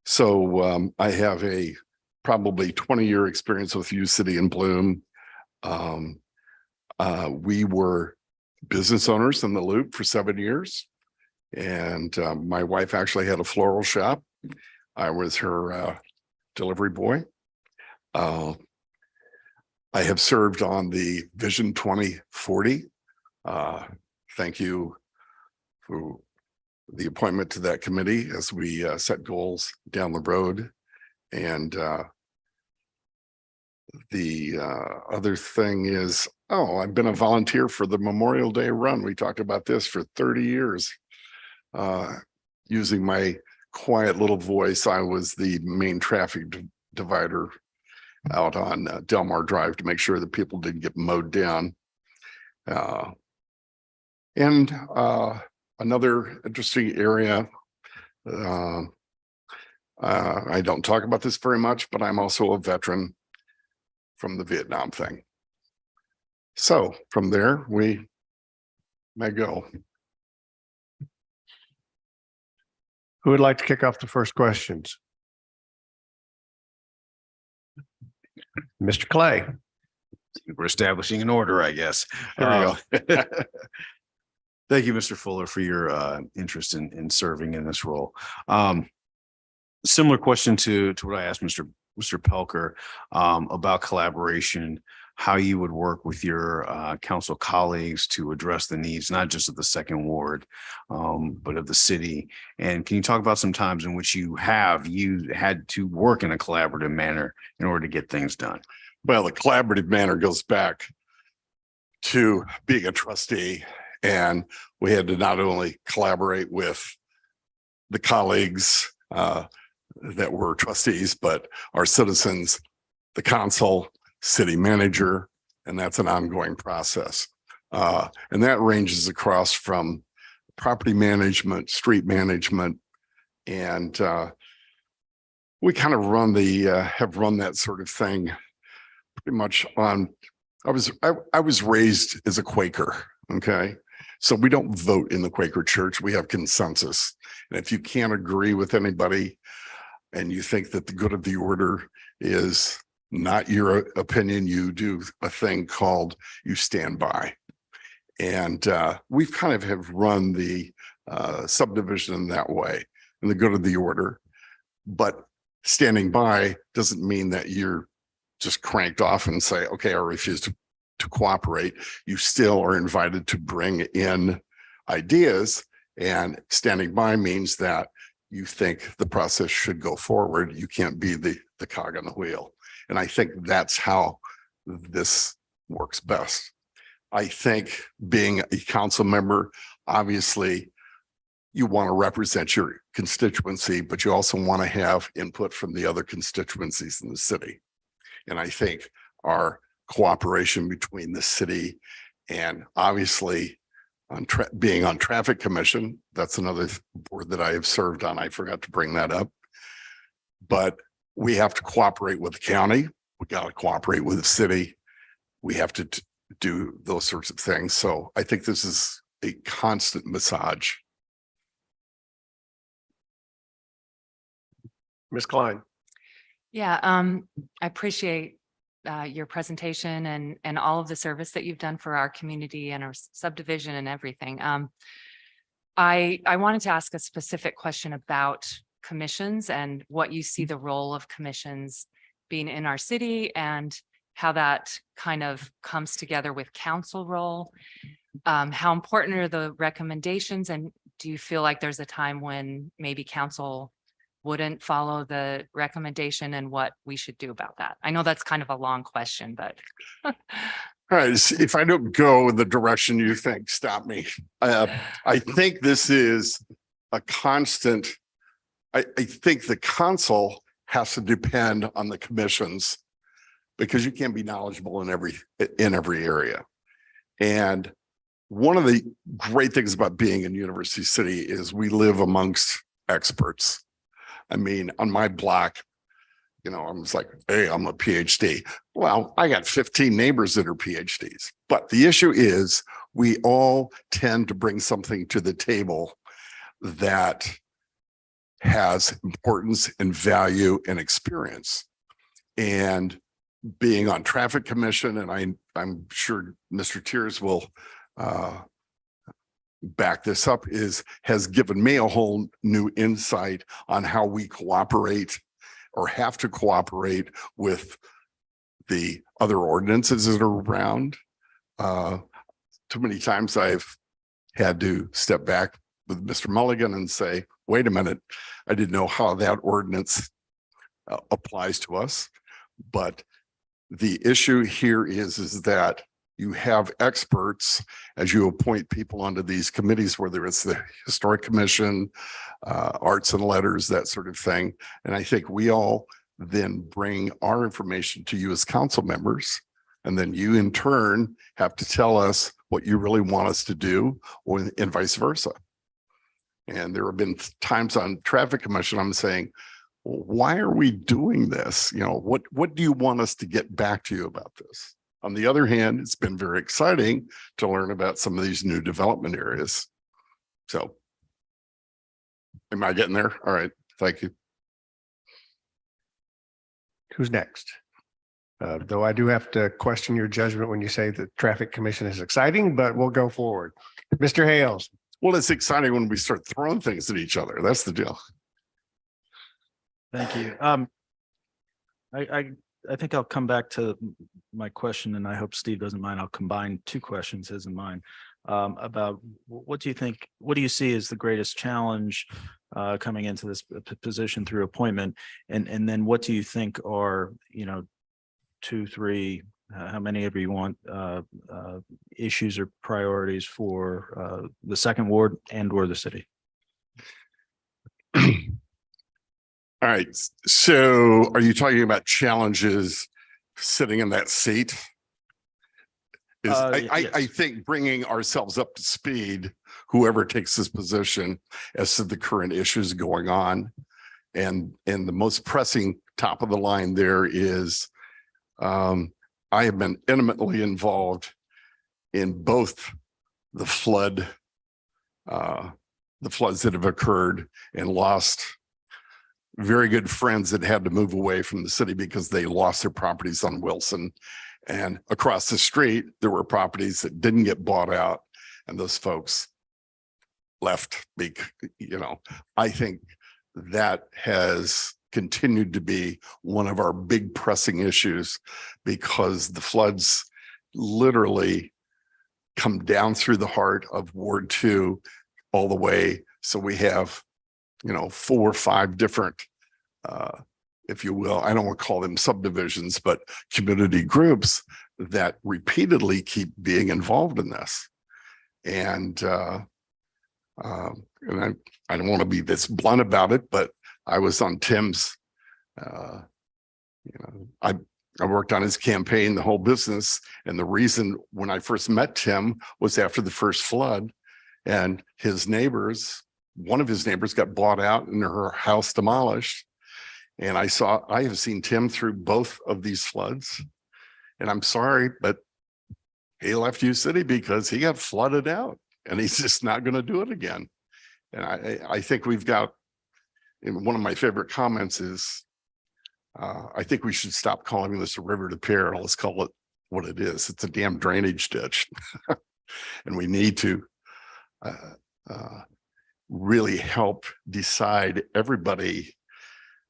So I have a probably 20-year experience with U City in Bloom. We were business owners in the Loop for 7 years. And my wife actually had a floral shop. I was her delivery boy. I have served on the Vision 2040. Thank you for the appointment to that committee as we set goals down the road. And the other thing is, I've been a volunteer for the Memorial Day Run. We talked about this for 30 years. Using my quiet little voice, I was the main traffic divider out on Delmar Drive to make sure that people didn't get mowed down. And another interesting area, I don't talk about this very much, but I'm also a veteran from the Vietnam thing. So from there, we may go. Who would like to kick off the first questions? Mr. Clay. We're establishing an order, I guess. There we go. Thank you, Mr. Fuller, for your interest in serving in this role. Similar question to what I asked Mr. Pelker about collaboration, how you would work with your council colleagues to address the needs, not just of the second ward, but of the city. And can you talk about some times in which you had to work in a collaborative manner in order to get things done? Well, the collaborative manner goes back to being a trustee, and we had to not only collaborate with the colleagues that were trustees, but our citizens, the council, city manager, and that's an ongoing process. And that ranges across from property management, street management, and we kind of have run that sort of thing pretty much on. I was raised as a Quaker, okay? So we don't vote in the Quaker Church. We have consensus. And if you can't agree with anybody and you think that the good of the order is not your opinion, you do a thing called you stand by. And we've kind of have run the subdivision in that way, in the good of the order. But standing by doesn't mean that you're just cranked off and say, okay, I refuse to cooperate. You still are invited to bring in ideas, and standing by means that you think the process should go forward. You can't be the cog on the wheel. And I think that's how this works best. I think being a council member, obviously, you want to represent your constituency, but you also want to have input from the other constituencies in the city. And I think our cooperation between the city and obviously being on Traffic Commission, that's another board that I have served on. I forgot to bring that up. But we have to cooperate with the county. We got to cooperate with the city. We have to do those sorts of things. So I think this is a constant massage. Ms. Klein. Yeah, I appreciate your presentation and all of the service that you've done for our community and our subdivision and everything. I wanted to ask a specific question about commissions and what you see the role of commissions being in our city and how that kind of comes together with council role. How important are the recommendations, and do you feel like there's a time when maybe council wouldn't follow the recommendation and what we should do about that? I know that's kind of a long question, but. All right, if I don't go in the direction you think, stop me. I think this is a constant. I think the council has to depend on the commissions because you can't be knowledgeable in every area. And one of the great things about being in University City is we live amongst experts. I mean, on my block, you know, I'm just like, hey, I'm a PhD. Well, I got 15 neighbors that are PhDs. But the issue is we all tend to bring something to the table that has importance and value and experience. And being on Traffic Commission, and I'm sure Mr. Tiers will back this up, has given me a whole new insight on how we cooperate or have to cooperate with the other ordinances that are around. Too many times I've had to step back with Mr. Mulligan and say, wait a minute, I didn't know how that ordinance applies to us. But the issue here is that you have experts as you appoint people onto these committees, whether it's the Historic Commission, Arts and Letters, that sort of thing. And I think we all then bring our information to you as council members. And then you in turn have to tell us what you really want us to do, and vice versa. And there have been times on Traffic Commission, I'm saying, well, why are we doing this? You know, what do you want us to get back to you about this? On the other hand, it's been very exciting to learn about some of these new development areas. So am I getting there? All right. Thank you. Who's next? Though I do have to question your judgment when you say the Traffic Commission is exciting, but we'll go forward. Mr. Hales. Well, it's exciting when we start throwing things at each other. That's the deal. Thank you. I think I'll come back to my question, and I hope Steve doesn't mind. I'll combine two questions, his and mine, about what do you see as the greatest challenge coming into this position through appointment? And then what do you think are, you know, 2, 3, how many of you want issues or priorities for the second ward and or the city? All right. So are you talking about challenges sitting in that seat? Yes. I think bringing ourselves up to speed, whoever takes this position, as to the current issues going on. And the most pressing top of the line there is I have been intimately involved in both the floods that have occurred and lost very good friends that had to move away from the city because they lost their properties on Wilson. And across the street, there were properties that didn't get bought out, and those folks left. You know, I think that has continued to be one of our big pressing issues because the floods literally come down through the heart of Ward 2 all the way. So we have, you know, 4 or 5 different, if you will, I don't want to call them subdivisions, but community groups that repeatedly keep being involved in this. And I don't want to be this blunt about it, but I was on Tim's, I worked on his campaign, the whole business. And the reason when I first met Tim was after the first flood, and his neighbors, one of his neighbors got bought out and her house demolished. And I have seen Tim through both of these floods. And I'm sorry, but he left U City because he got flooded out and he's just not going to do it again. And I think we've got, and one of my favorite comments is, I think we should stop calling this a river to peril. Let's call it what it is. It's a damn drainage ditch. And we need to really help decide everybody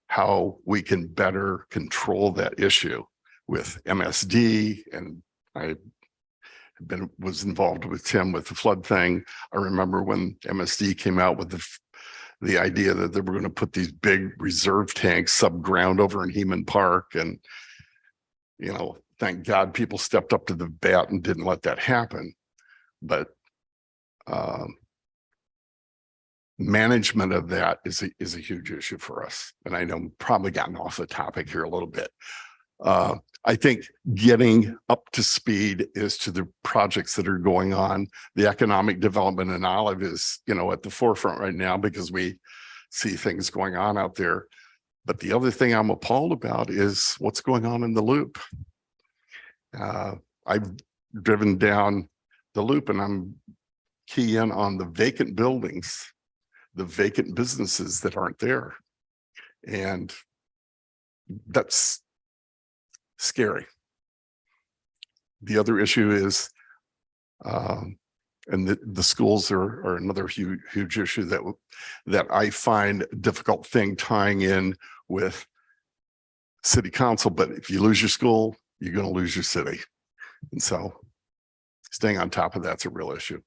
how we can better control that issue with MSD. And I was involved with Tim with the flood thing. I remember when MSD came out with the idea that they were going to put these big reserve tanks subground over in Heman Park. And, thank God people stepped up to the bat and didn't let that happen. But management of that is a huge issue for us. And I know I'm probably gotten off the topic here a little bit. I think getting up to speed as to the projects that are going on, the economic development in Olive is, at the forefront right now because we see things going on out there. But the other thing I'm appalled about is what's going on in the Loop. I've driven down the Loop and I'm key in on the vacant buildings, the vacant businesses that aren't there. And that's scary. The other issue is, and the schools are another huge issue that I find a difficult thing tying in with city council. But if you lose your school, you're going to lose your city. And so staying on top of that's a real issue.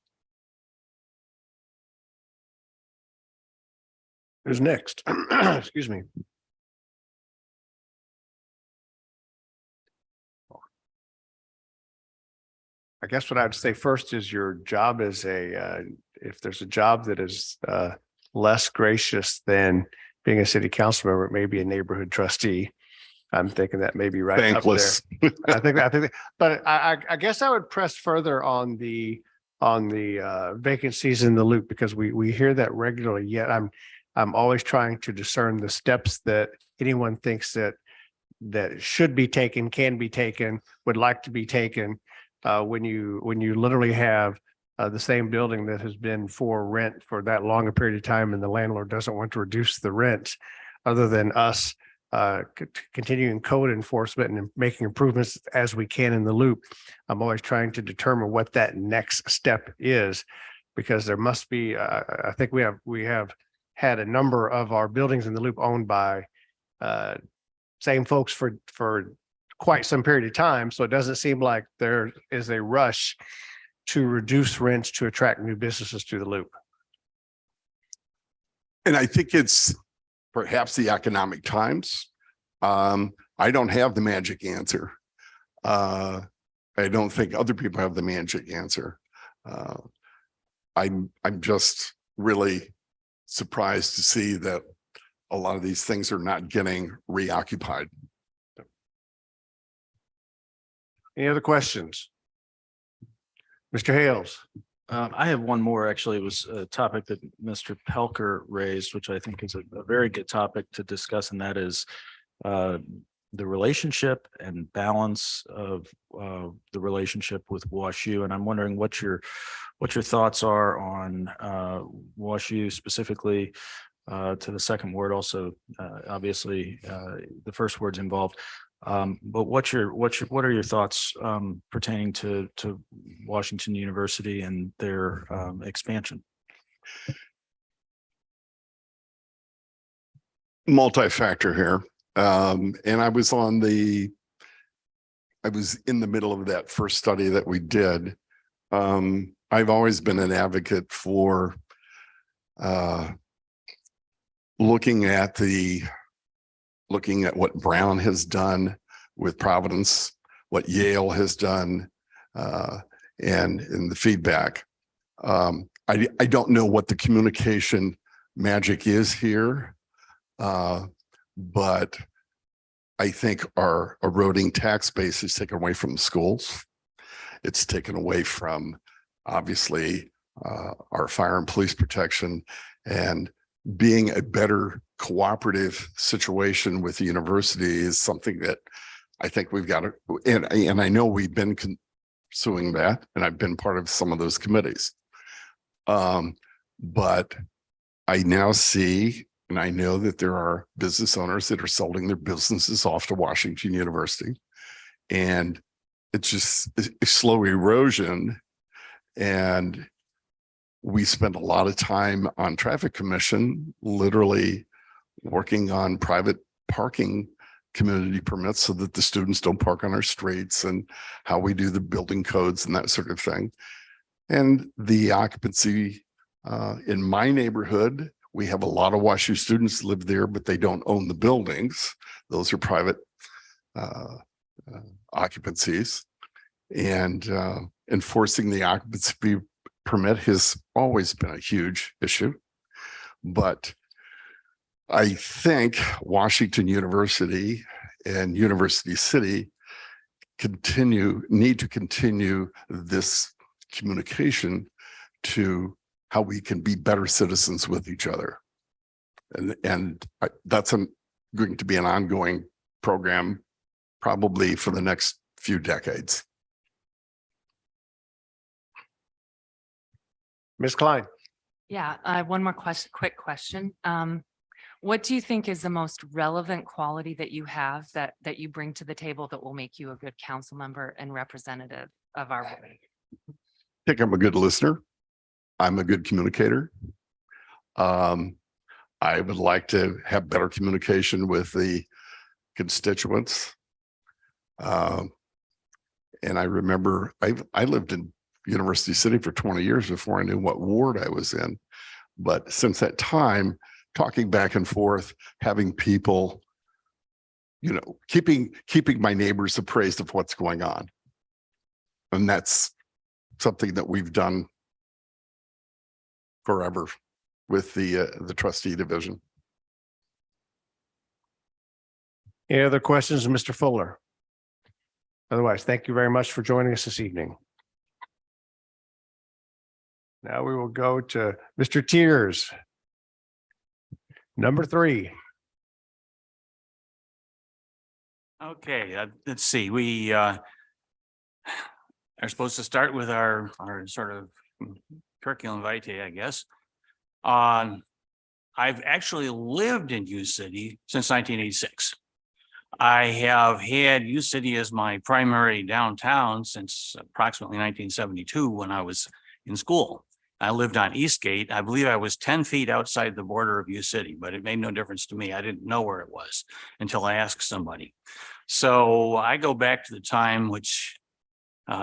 Who's next? Excuse me. I guess what I'd say first is your job is if there's a job that is less gracious than being a city council member, it may be a neighborhood trustee. I'm thinking that may be right Thankless. up there. But I guess I would press further on the vacancies in the Loop because we hear that regularly. Yet I'm always trying to discern the steps that anyone thinks that should be taken, can be taken, would like to be taken. When you literally have the same building that has been for rent for that long a period of time and the landlord doesn't want to reduce the rent other than us continuing code enforcement and making improvements as we can in the Loop. I'm always trying to determine what that next step is because there must be, I think we have had a number of our buildings in the Loop owned by same folks for quite some period of time. So it doesn't seem like there is a rush to reduce rents to attract new businesses to the Loop. And I think it's perhaps the economic times. I don't have the magic answer. I don't think other people have the magic answer. I'm just really surprised to see that a lot of these things are not getting reoccupied. Any other questions? Mr. Hales. I have one more, actually. It was a topic that Mr. Pelker raised, which I think is a very good topic to discuss, and that is the relationship and balance of the relationship with WashU. And I'm wondering what your thoughts are on WashU specifically to the second word, also obviously the first word's involved. But what are your thoughts pertaining to Washington University and their expansion? Multi-factor here. And I was in the middle of that first study that we did. I've always been an advocate for looking at what Brown has done with Providence, what Yale has done, and in the feedback. I don't know what the communication magic is here. But I think our eroding tax base is taken away from the schools. It's taken away from, obviously, our fire and police protection, and being a better cooperative situation with the university is something that I think we've got to, and I know we've been pursuing that, and I've been part of some of those committees. But I now see, and I know that there are business owners that are selling their businesses off to Washington University. And it's just a slow erosion. And we spend a lot of time on traffic commission, literally working on private parking community permits so that the students don't park on our streets, and how we do the building codes and that sort of thing. And the occupancy in my neighborhood, we have a lot of WashU students live there, but they don't own the buildings. Those are private occupancies. And enforcing the occupancy permit has always been a huge issue. But I think Washington University and University City need to continue this communication to how we can be better citizens with each other. And that's going to be an ongoing program probably for the next few decades. Ms. Klein. Yeah, one more quick question. What do you think is the most relevant quality that you have that you bring to the table that will make you a good council member and representative of our board? I think I'm a good listener. I'm a good communicator. I would like to have better communication with the constituents. And I remember I lived in University City for 20 years before I knew what ward I was in. But since that time, talking back and forth, having people, keeping my neighbors appraised of what's going on. And that's something that we've done forever with the trustee division. Any other questions, Mr. Fuller? Otherwise, thank you very much for joining us this evening. Now we will go to Mr. Tiers. Number 3. Okay, let's see. We are supposed to start with our sort of curriculum vitae, I guess. I've actually lived in U City since 1986. I have had U City as my primary downtown since approximately 1972 when I was in school. I lived on Eastgate. I believe I was 10 feet outside the border of U City, but it made no difference to me. I didn't know where it was until I asked somebody. So I go back to the time which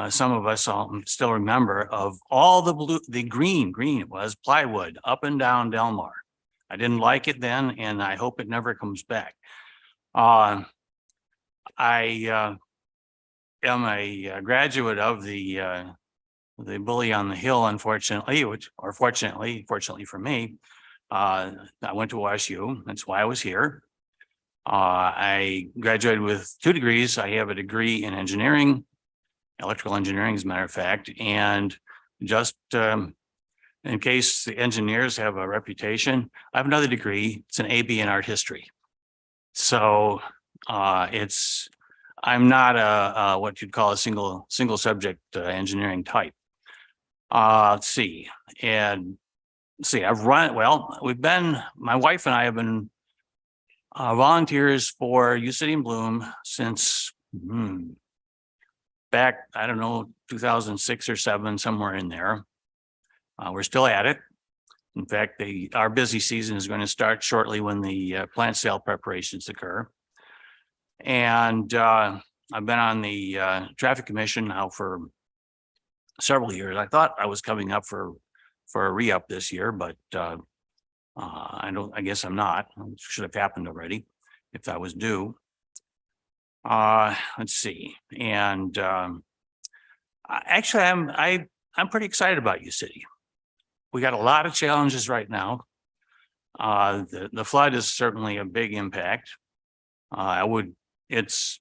some of us all still remember of all the green it was plywood up and down Delmar. I didn't like it then, and I hope it never comes back. I am a graduate of the Bully on the Hill, unfortunately, fortunately for me, I went to WashU. That's why I was here. I graduated with 2 degrees. I have a degree in engineering, electrical engineering, as a matter of fact, and just in case the engineers have a reputation, I have another degree. It's an AB in art history. So I'm not a what you'd call a single subject engineering type. Let's see. My wife and I have been volunteers for U City in Bloom since back, I don't know, 2006 or 7, somewhere in there. We're still at it. In fact, our busy season is going to start shortly when the plant sale preparations occur. And I've been on the traffic commission now for several years. I thought I was coming up for a re-up this year, but I guess I'm not. It should have happened already if I was due. Let's see, and actually, I'm pretty excited about U City. We got a lot of challenges right now. The flood is certainly a big impact. It's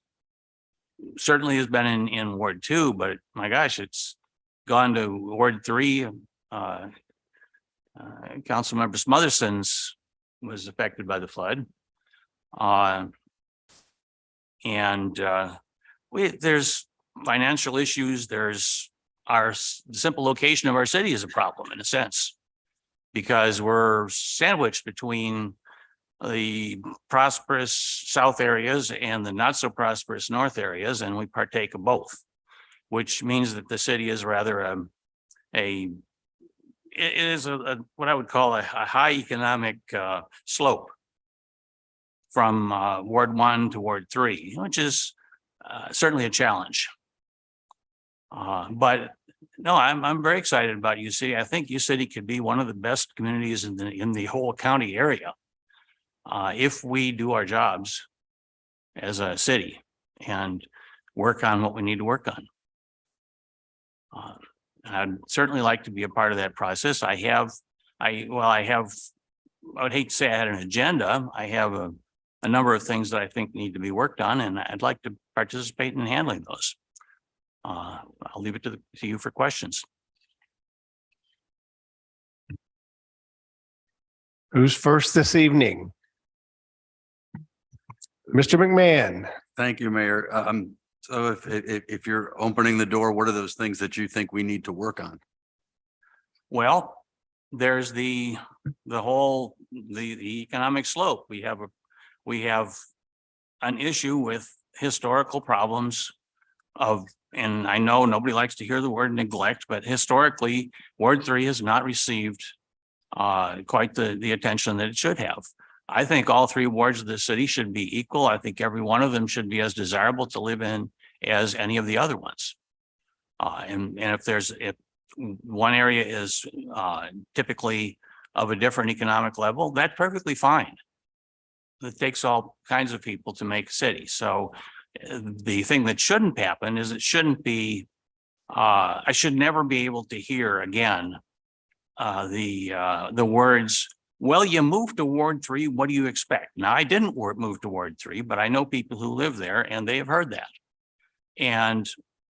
certainly has been in Ward 2, but my gosh, it's gone to Ward 3. Councilmember Smotherson's was affected by the flood. There's financial issues. There's the simple location of our city is a problem in a sense, because we're sandwiched between the prosperous south areas and the not so prosperous north areas, and we partake of both, which means that the city is rather what I would call a high economic slope from Ward 1 to Ward 3, which is certainly a challenge. But no, I'm very excited about U City. I think U City could be one of the best communities in the whole county area if we do our jobs as a city and work on what we need to work on. I'd certainly like to be a part of that process. I would hate to say I had an agenda. I have a number of things that I think need to be worked on, and I'd like to participate in handling those. I'll leave it to you for questions. Who's first this evening? Mr. McMahon. Thank you, Mayor. So if you're opening the door, what are those things that you think we need to work on? Well, there's the economic slope. We have an issue with historical problems and I know nobody likes to hear the word neglect, but historically, Ward 3 has not received quite the attention that it should have. I think all 3 wards of the city should be equal. I think every one of them should be as desirable to live in as any of the other ones. And if one area is typically of a different economic level, that's perfectly fine. It takes all kinds of people to make a city. So the thing that shouldn't happen is it shouldn't be, I should never be able to hear again the words, well, you moved to Ward 3, what do you expect? Now, I didn't move to Ward 3, but I know people who live there and they have heard that. And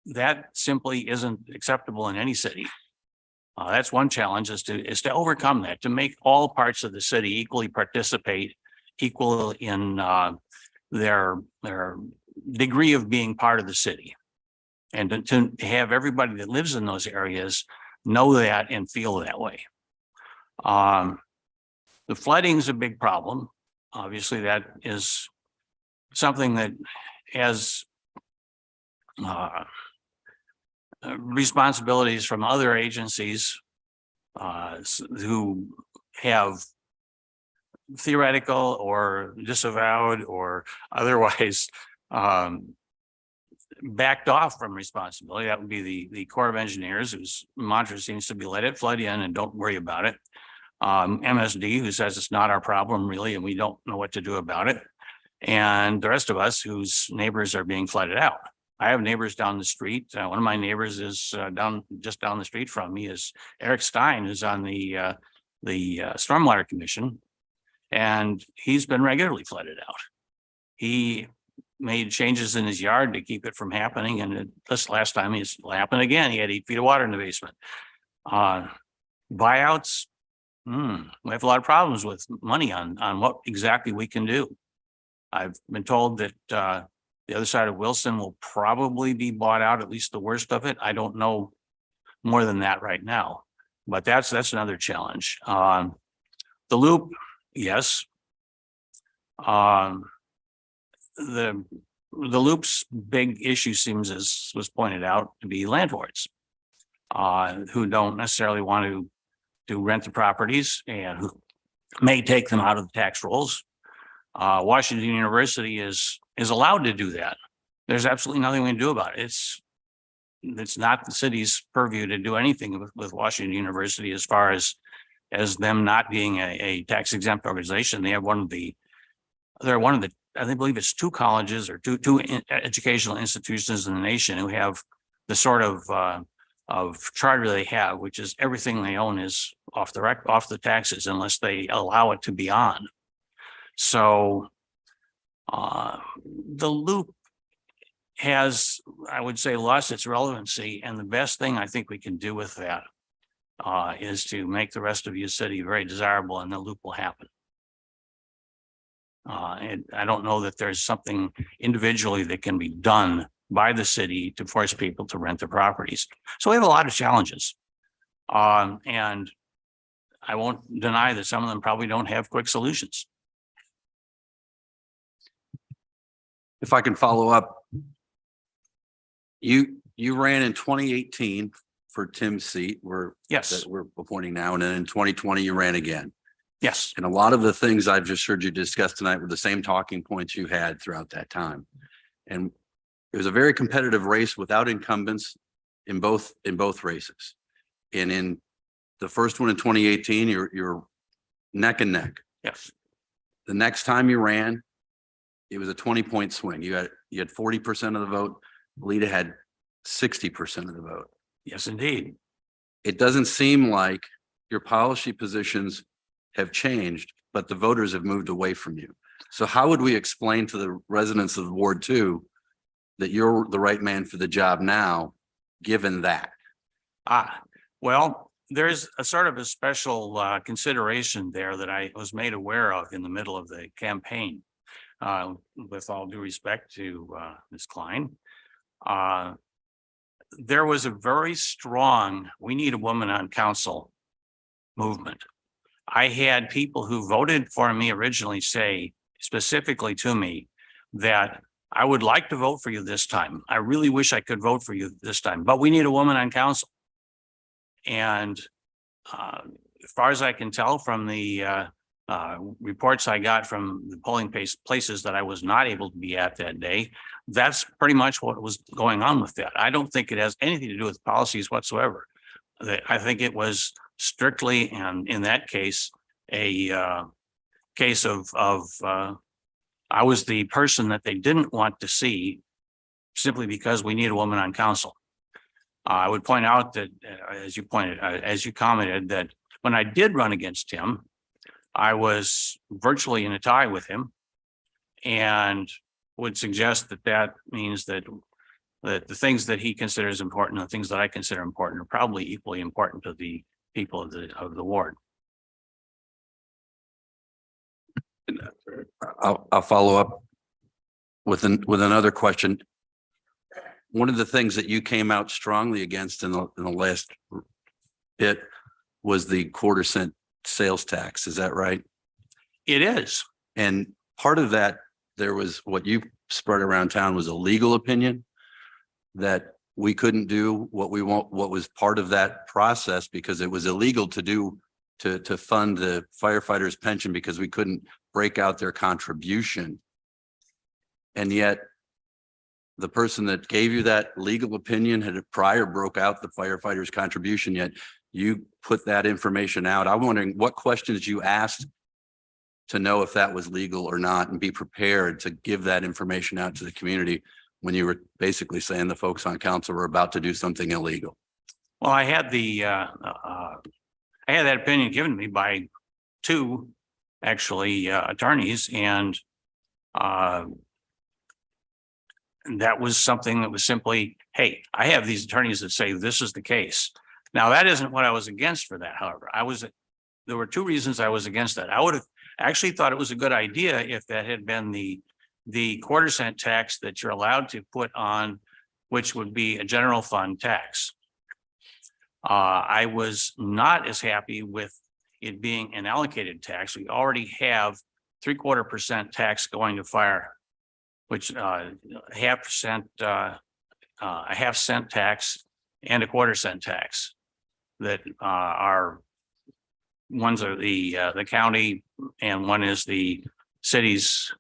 that simply isn't acceptable in any city. That's one challenge is to overcome that, to make all parts of the city equally participate, equal in their degree of being part of the city. And to have everybody that lives in those areas know that and feel that way. The flooding is a big problem. Obviously, that is something that has responsibilities from other agencies who have theoretical or disavowed or otherwise backed off from responsibility. That would be the Corps of Engineers, whose mantra seems to be let it flood in and don't worry about it. MSD, who says it's not our problem really, and we don't know what to do about it. And the rest of us whose neighbors are being flooded out. I have neighbors down the street. One of my neighbors is just down the street from me is Eric Stein, who's on the Stormwater Commission, and he's been regularly flooded out. He made changes in his yard to keep it from happening, and this last time it's happened again. He had 8 feet of water in the basement. Buyouts. We have a lot of problems with money on what exactly we can do. I've been told that the other side of Wilson will probably be bought out, at least the worst of it. I don't know more than that right now, but that's another challenge. The loop, yes. The loop's big issue seems, as was pointed out, to be landlords who don't necessarily want to rent the properties and who may take them out of the tax rolls. Washington University is allowed to do that. There's absolutely nothing we can do about it. It's not the city's purview to do anything with Washington University as far as them not being a tax exempt organization. They're one of the I believe it's two colleges or two educational institutions in the nation who have the sort of charter they have, which is everything they own is off the taxes unless they allow it to be on. So the loop has, I would say, lost its relevancy, and the best thing I think we can do with that is to make the rest of your city very desirable, and the loop will happen. And I don't know that there's something individually that can be done by the city to force people to rent their properties. So we have a lot of challenges. And I won't deny that some of them probably don't have quick solutions. If I can follow up. You ran in 2018 for Tim's seat, Yes, that we're appointing now, and then in 2020 you ran again. yes, And a lot of the things I've just heard you discuss tonight were the same talking points you had throughout that time. And it was a very competitive race without incumbents in both races. And in the first one in 2018, you're neck and neck. yes, The next time you ran, it was a 20-point swing. You had 40% of the vote. Lita had 60% of the vote. yes, indeed. It doesn't seem like your policy positions have changed, but the voters have moved away from you. So how would we explain to the residents of Ward 2 that you're the right man for the job now, given that? Well, there's a sort of a special consideration there that I was made aware of in the middle of the campaign. With all due respect to Ms. Klein. There was a very strong, we need a woman on council movement. I had people who voted for me originally say specifically to me that I would like to vote for you this time. I really wish I could vote for you this time, but we need a woman on council. And as far as I can tell from the reports I got from the polling places that I was not able to be at that day, that's pretty much what was going on with that. I don't think it has anything to do with policies whatsoever. I think it was strictly, and in that case, a case of I was the person that they didn't want to see simply because we need a woman on council. I would point out that, as you commented, that when I did run against him, I was virtually in a tie with him, and would suggest that that means that the things that he considers important and the things that I consider important are probably equally important to the people of the ward. I'll follow up with another question. One of the things that you came out strongly against in the last bit was the 1/4-cent sales tax. Is that right? It is. And part of that, there was what you spread around town was a legal opinion that we couldn't do what we want, what was part of that process, because it was illegal to fund the firefighters' pension because we couldn't break out their contribution. And yet the person that gave you that legal opinion had prior broke out the firefighters' contribution, yet you put that information out. I'm wondering what questions you asked to know if that was legal or not, and be prepared to give that information out to the community when you were basically saying the folks on council were about to do something illegal. Well, I had that opinion given to me by two actually attorneys, and that was something that was simply, hey, I have these attorneys that say this is the case. Now, that isn't what I was against for that. However, there were two reasons I was against that. I would have actually thought it was a good idea if that had been the 1/4-cent tax that you're allowed to put on, which would be a general fund tax. I was not as happy with it being an allocated tax. We already have 3/4% tax going to fire, which a 1/2-cent tax and a 1/4-cent tax that are, one's are the county and one is the city's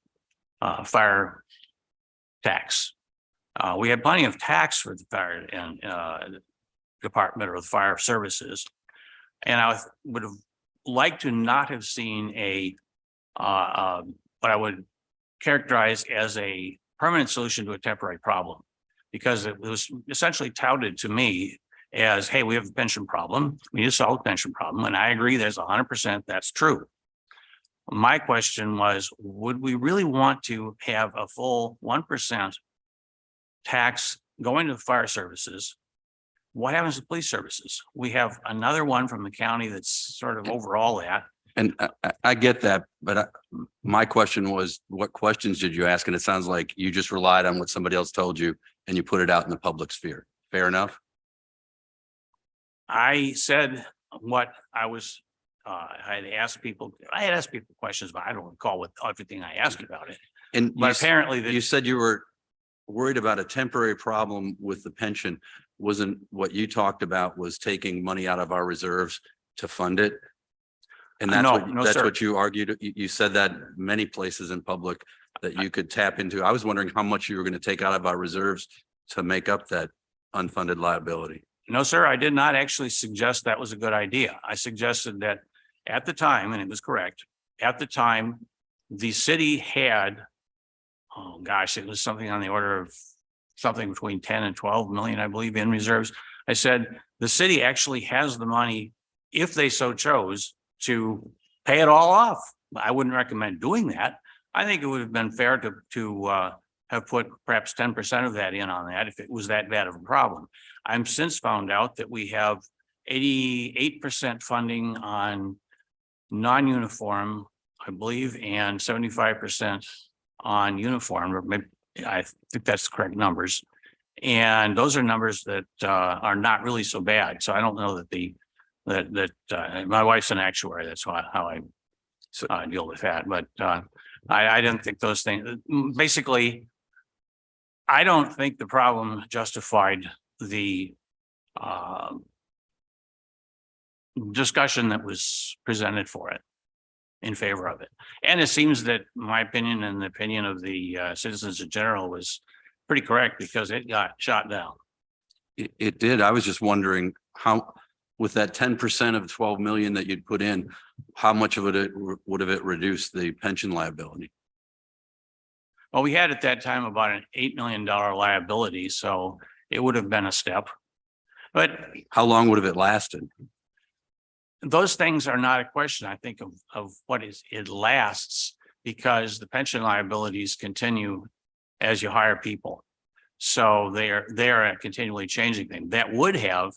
fire tax. We had plenty of tax for the fire and department or the fire services. And I would have liked to not have seen what I would characterized as a permanent solution to a temporary problem. Because it was essentially touted to me as, hey, we have a pension problem. We need to solve the pension problem. And I agree, there's 100% that's true. My question was, would we really want to have a full 1% tax going to the fire services? What happens to police services? We have another one from the county that's sort of overall that. And I get that, but my question was, what questions did you ask? And it sounds like you just relied on what somebody else told you and you put it out in the public sphere. Fair enough? I said what I was, I had asked people questions, but I don't recall what everything I asked about it. And But apparently you said you were worried about a temporary problem with the pension. Wasn't what you talked about was taking money out of our reserves to fund it? And that's No, that's sir. what you argued. You said that many places in public that you could tap into. I was wondering how much you were going to take out of our reserves to make up that unfunded liability. No, sir, I did not actually suggest that was a good idea. I suggested that at the time, and it was correct, at the time, the city had, oh gosh, it was something on the order of something between 10 and 12 million, I believe, in reserves. I said, the city actually has the money, if they so chose, to pay it all off. I wouldn't recommend doing that. I think it would have been fair to have put perhaps 10% of that in on that if it was that bad of a problem. I'm since found out that we have 88% funding on non-uniform, I believe, and 75% on uniform, or maybe I think that's the correct numbers. And those are numbers that are not really so bad. So I don't know that my wife's an actuary. That's how I deal with that. But I didn't think those things, basically, I don't think the problem justified the discussion that was presented for it in favor of it. And it seems that my opinion and the opinion of the citizens in general was pretty correct because it got shot down. It did. I was just wondering how, with that 10% of 12 million that you'd put in, how much of it would have it reduced the pension liability? Well, we had at that time about an $8 million liability, so it would have been a step. But How long would have it lasted? those things are not a question, I think, of what it lasts, because the pension liabilities continue as you hire people. So they're a continually changing thing. That would have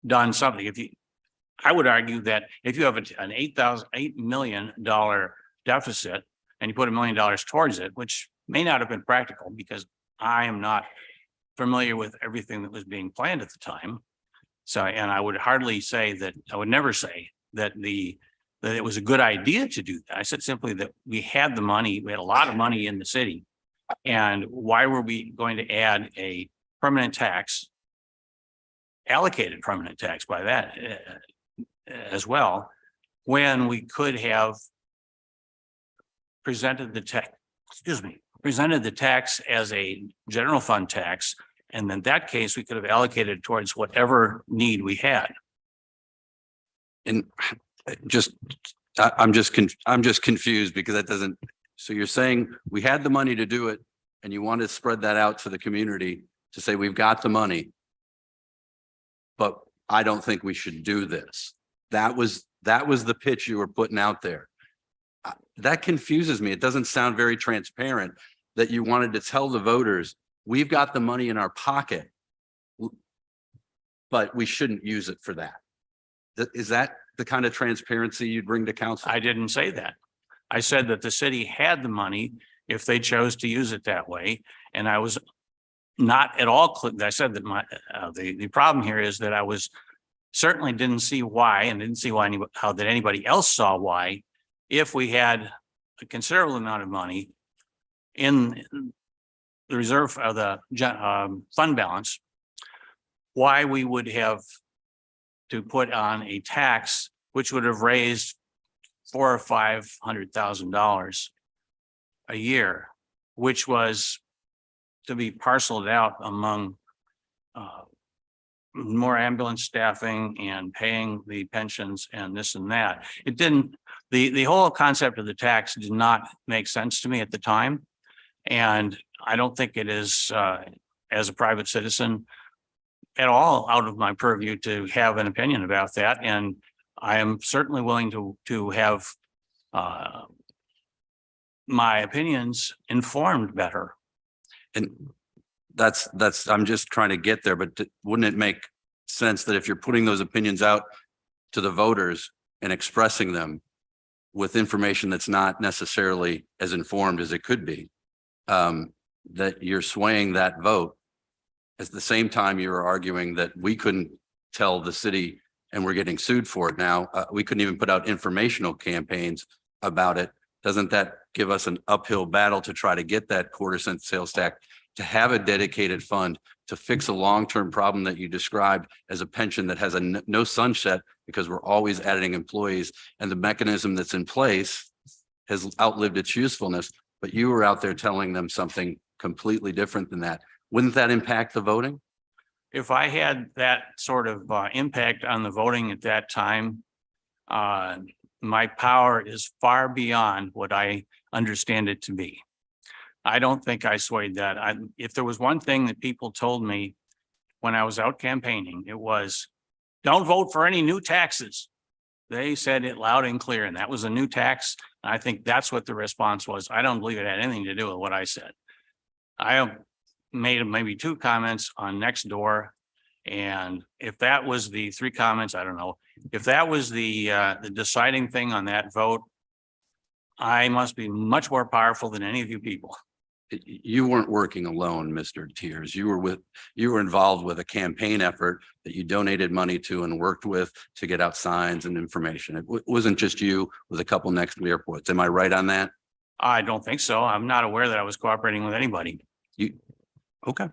done something. I would argue that if you have an $8 million deficit and you put $1 million towards it, which may not have been practical because I am not familiar with everything that was being planned at the time. So, and I would hardly say that, I would never say that that it was a good idea to do that. I said simply that we had the money, we had a lot of money in the city. And why were we going to add a permanent tax, allocated permanent tax by that as well, when we could have presented the tax as a general fund tax. And in that case, we could have allocated towards whatever need we had. And I'm just confused because that doesn't, so you're saying we had the money to do it and you want to spread that out to the community to say we've got the money, but I don't think we should do this. That was the pitch you were putting out there. That confuses me. It doesn't sound very transparent that you wanted to tell the voters, we've got the money in our pocket, but we shouldn't use it for that. Is that the kind of transparency you'd bring to council? I didn't say that. I said that the city had the money if they chose to use it that way. And I was not at all, I said that the problem here is that I was certainly didn't see why, and didn't see why how that anybody else saw why, if we had a considerable amount of money in the reserve of the fund balance, why we would have to put on a tax which would have raised $400,000 or $500,000 a year, which was to be parceled out among more ambulance staffing and paying the pensions and this and that. It didn't, the whole concept of the tax did not make sense to me at the time. And I don't think it is, as a private citizen at all out of my purview to have an opinion about that. And I am certainly willing to have my opinions informed better. And that's, I'm just trying to get there, but wouldn't it make sense that if you're putting those opinions out to the voters and expressing them with information that's not necessarily as informed as it could be, that you're swaying that vote at the same time you're arguing that we couldn't tell the city and we're getting sued for it now. We couldn't even put out informational campaigns about it. Doesn't that give us an uphill battle to try to get that quarter-cent sales tax, to have a dedicated fund to fix a long-term problem that you described as a pension that has no sunset because we're always adding employees and the mechanism that's in place has outlived its usefulness, but you were out there telling them something completely different than that. Wouldn't that impact the voting? If I had that sort of impact on the voting at that time, my power is far beyond what I understand it to be. I don't think I swayed that. If there was one thing that people told me when I was out campaigning, it was, don't vote for any new taxes. They said it loud and clear, and that was a new tax. I think that's what the response was. I don't believe it had anything to do with what I said. I made maybe 2 comments on Nextdoor. And if that was the 3 comments, I don't know. If that was the deciding thing on that vote, I must be much more powerful than any of you people. You weren't working alone, Mr. Tiers. You were involved with a campaign effort that you donated money to and worked with to get out signs and information. It wasn't just you with a couple next to airports. Am I right on that? I don't think so. I'm not aware that I was cooperating with anybody. Okay.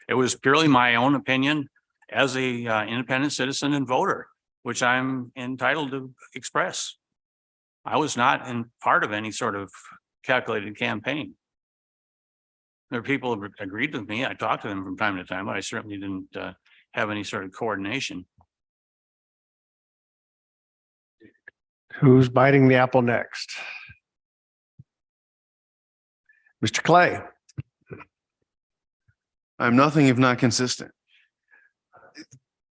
It was purely my own opinion as a independent citizen and voter, which I'm entitled to express. I was not in part of any sort of calculated campaign. There are people who agreed with me. I talked to them from time to time, but I certainly didn't have any sort of coordination. Who's biting the apple next? Mr. Clay. I'm nothing if not consistent.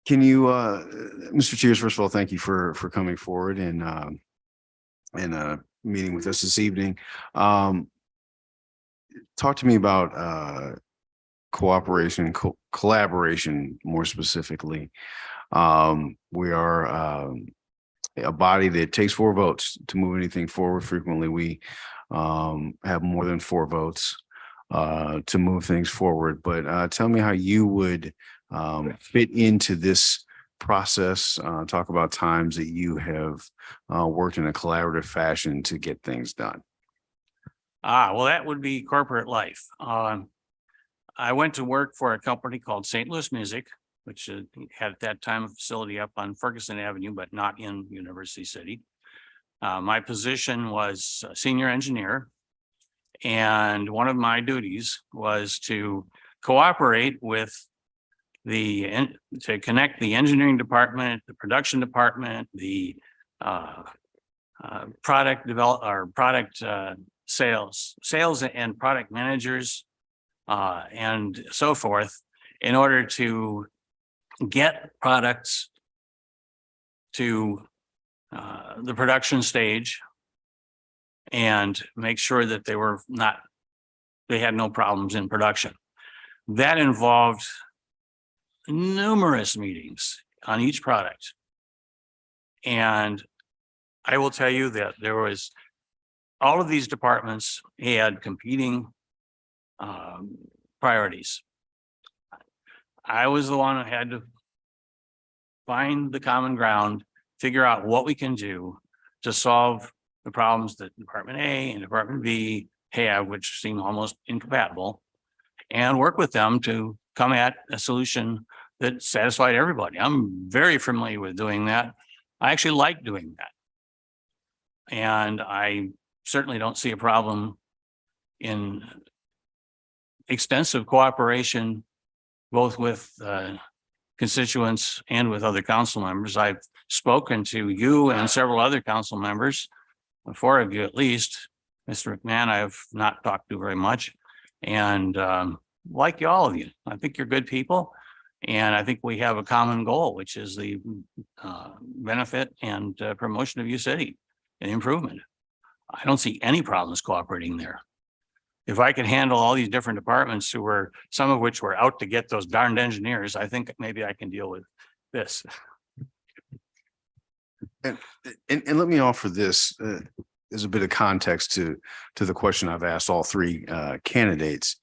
Can you, Mr. Tiers, first of all, thank you for coming forward and meeting with us this evening. Talk to me about cooperation, collaboration, more specifically. We are a body that takes 4 votes to move anything forward. Frequently, we have more than 4 votes to move things forward. But tell me how you would fit into this process. Talk about times that you have worked in a collaborative fashion to get things done. Well, that would be corporate life. I went to work for a company called St. Louis Music, which had at that time a facility up on Ferguson Avenue, but not in University City. My position was a senior engineer, and one of my duties was to cooperate with to connect the engineering department, the production department, the product sales and product managers, and so forth, in order to get products to the production stage and make sure that they had no problems in production. That involved numerous meetings on each product. And I will tell you that there was, all of these departments had competing priorities. I was the one who had to find the common ground, figure out what we can do to solve the problems that Department A and Department B have, which seem almost incompatible, and work with them to come at a solution that satisfied everybody. I'm very familiar with doing that. I actually like doing that. And I certainly don't see a problem in extensive cooperation, both with constituents and with other council members. I've spoken to you and several other council members, 4 of you at least, Mr. McMahon, I have not talked to very much. And like all of you, I think you're good people. And I think we have a common goal, which is the benefit and promotion of U City and improvement. I don't see any problems cooperating there. If I could handle all these different departments who were, some of which were out to get those darned engineers, I think maybe I can deal with this. And let me offer this as a bit of context to the question I've asked all three candidates.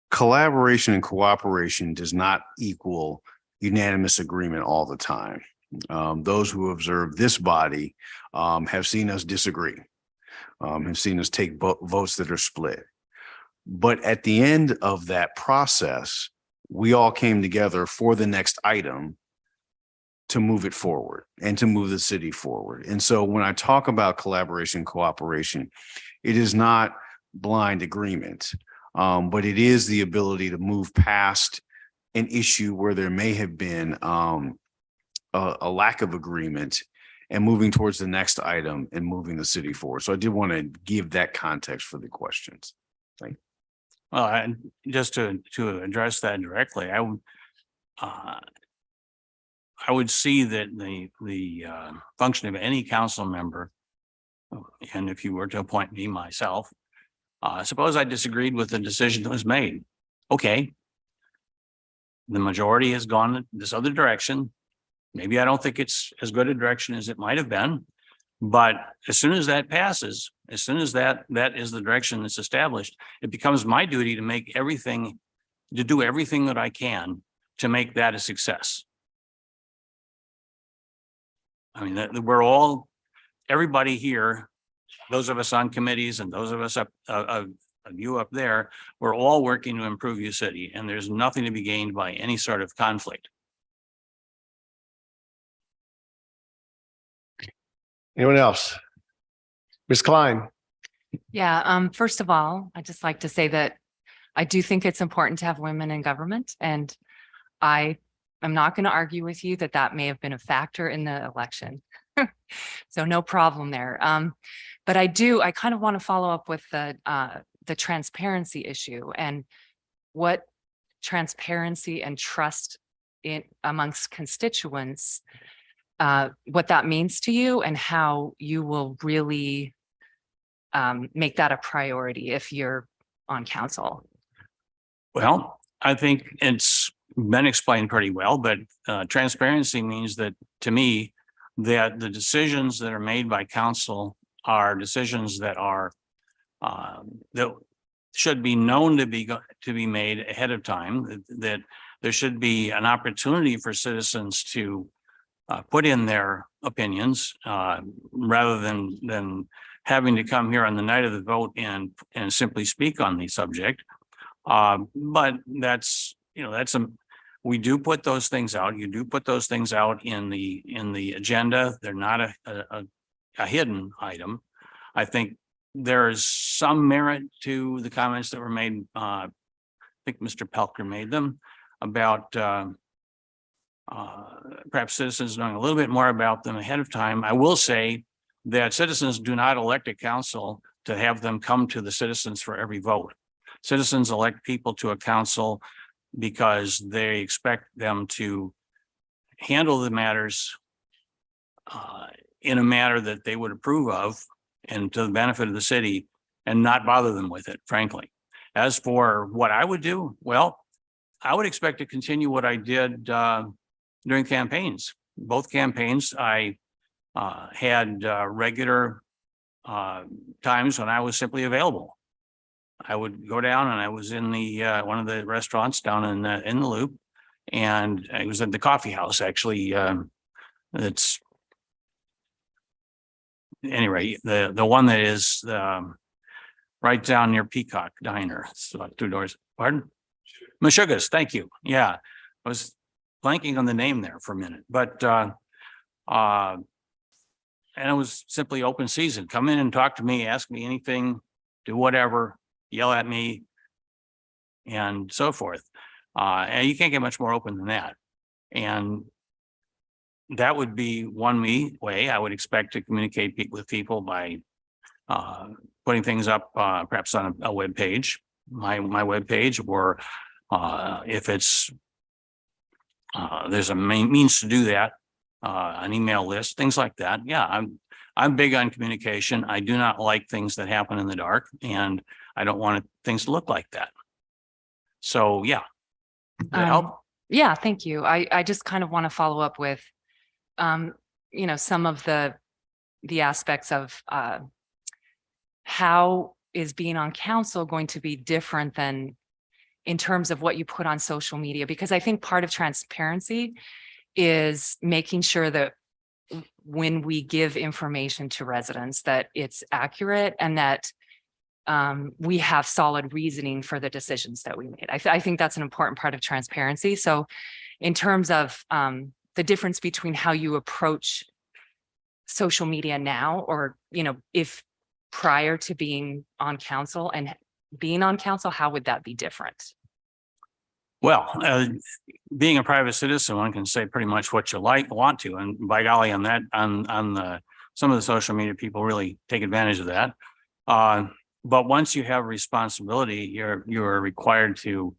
Collaboration and cooperation does not equal unanimous agreement all the time. Those who observe this body have seen us disagree, have seen us take votes that are split. But at the end of that process, we all came together for the next item to move it forward and to move the city forward. And so when I talk about collaboration, cooperation, it is not blind agreement, but it is the ability to move past an issue where there may have been a lack of agreement and moving towards the next item and moving the city forward. So I did want to give that context for the questions. Thank you. Well, and just to address that directly, I would see that the function of any council member, and if you were to appoint me myself, suppose I disagreed with the decision that was made. Okay. The majority has gone this other direction. Maybe I don't think it's as good a direction as it might have been, but as soon as that passes, as soon as that is the direction that's established, it becomes my duty to do everything that I can to make that a success. I mean, everybody here, those of us on committees and those of us of you up there, we're all working to improve U City, and there's nothing to be gained by any sort of conflict. Anyone else? Ms. Klein? Yeah, first of all, I'd just like to say that I do think it's important to have women in government, and I am not going to argue with you that that may have been a factor in the election. So no problem there. But I kind of want to follow up with the transparency issue and what transparency and trust amongst constituents, what that means to you and how you will really make that a priority if you're on council. Well, I think it's been explained pretty well, but transparency means that, to me, that the decisions that are made by council are decisions that are that should be known to be made ahead of time, that there should be an opportunity for citizens to put in their opinions rather than having to come here on the night of the vote and simply speak on the subject. But we do put those things out. You do put those things out in the agenda. They're not a hidden item. I think there is some merit to the comments that were made. I think Mr. Pelker made them about perhaps citizens knowing a little bit more about them ahead of time. I will say that citizens do not elect a council to have them come to the citizens for every vote. Citizens elect people to a council because they expect them to handle the matters in a manner that they would approve of and to the benefit of the city, and not bother them with it, frankly. As for what I would do, well, I would expect to continue what I did during campaigns. Both campaigns, I had regular times when I was simply available. I would go down, and I was in the one of the restaurants down in the Loop, and I was at the coffee house actually. It's anyway the one that is right down near Peacock Diner. It's about 2 doors. Pardon? Meshuggah's. Thank you. Yeah, I was blanking on the name there for a minute, but and it was simply open season. Come in and talk to me, ask me anything, do whatever. Yell at me and so forth. And you can't get much more open than that. And that would be one way. I would expect to communicate with people by putting things up perhaps on a web page, my web page, or if it's there's a means to do that, an email list, things like that. Yeah, I'm big on communication. I do not like things that happen in the dark, and I don't want things to look like that. So, yeah. Does that help? Yeah, thank you. I just kind of want to follow up with, some of the aspects of how is being on council going to be different than in terms of what you put on social media? Because I think part of transparency is making sure that when we give information to residents, that it's accurate and that we have solid reasoning for the decisions that we made. I think that's an important part of transparency. So in terms of the difference between how you approach social media now, or, if prior to being on council and being on council, how would that be different? Well, being a private citizen, one can say pretty much what you want to, and by golly, on that, some of the social media people really take advantage of that. But once you have responsibility, you're required to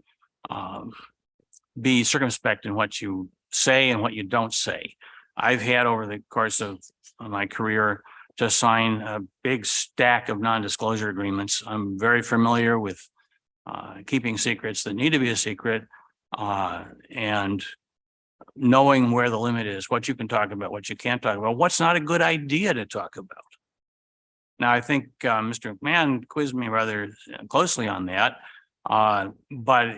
be circumspect in what you say and what you don't say. I've had over the course of my career to sign a big stack of non-disclosure agreements. I'm very familiar with keeping secrets that need to be a secret, and knowing where the limit is, what you can talk about, what you can't talk about, what's not a good idea to talk about. Now, I think Mr. McMahon quizzed me rather closely on that, but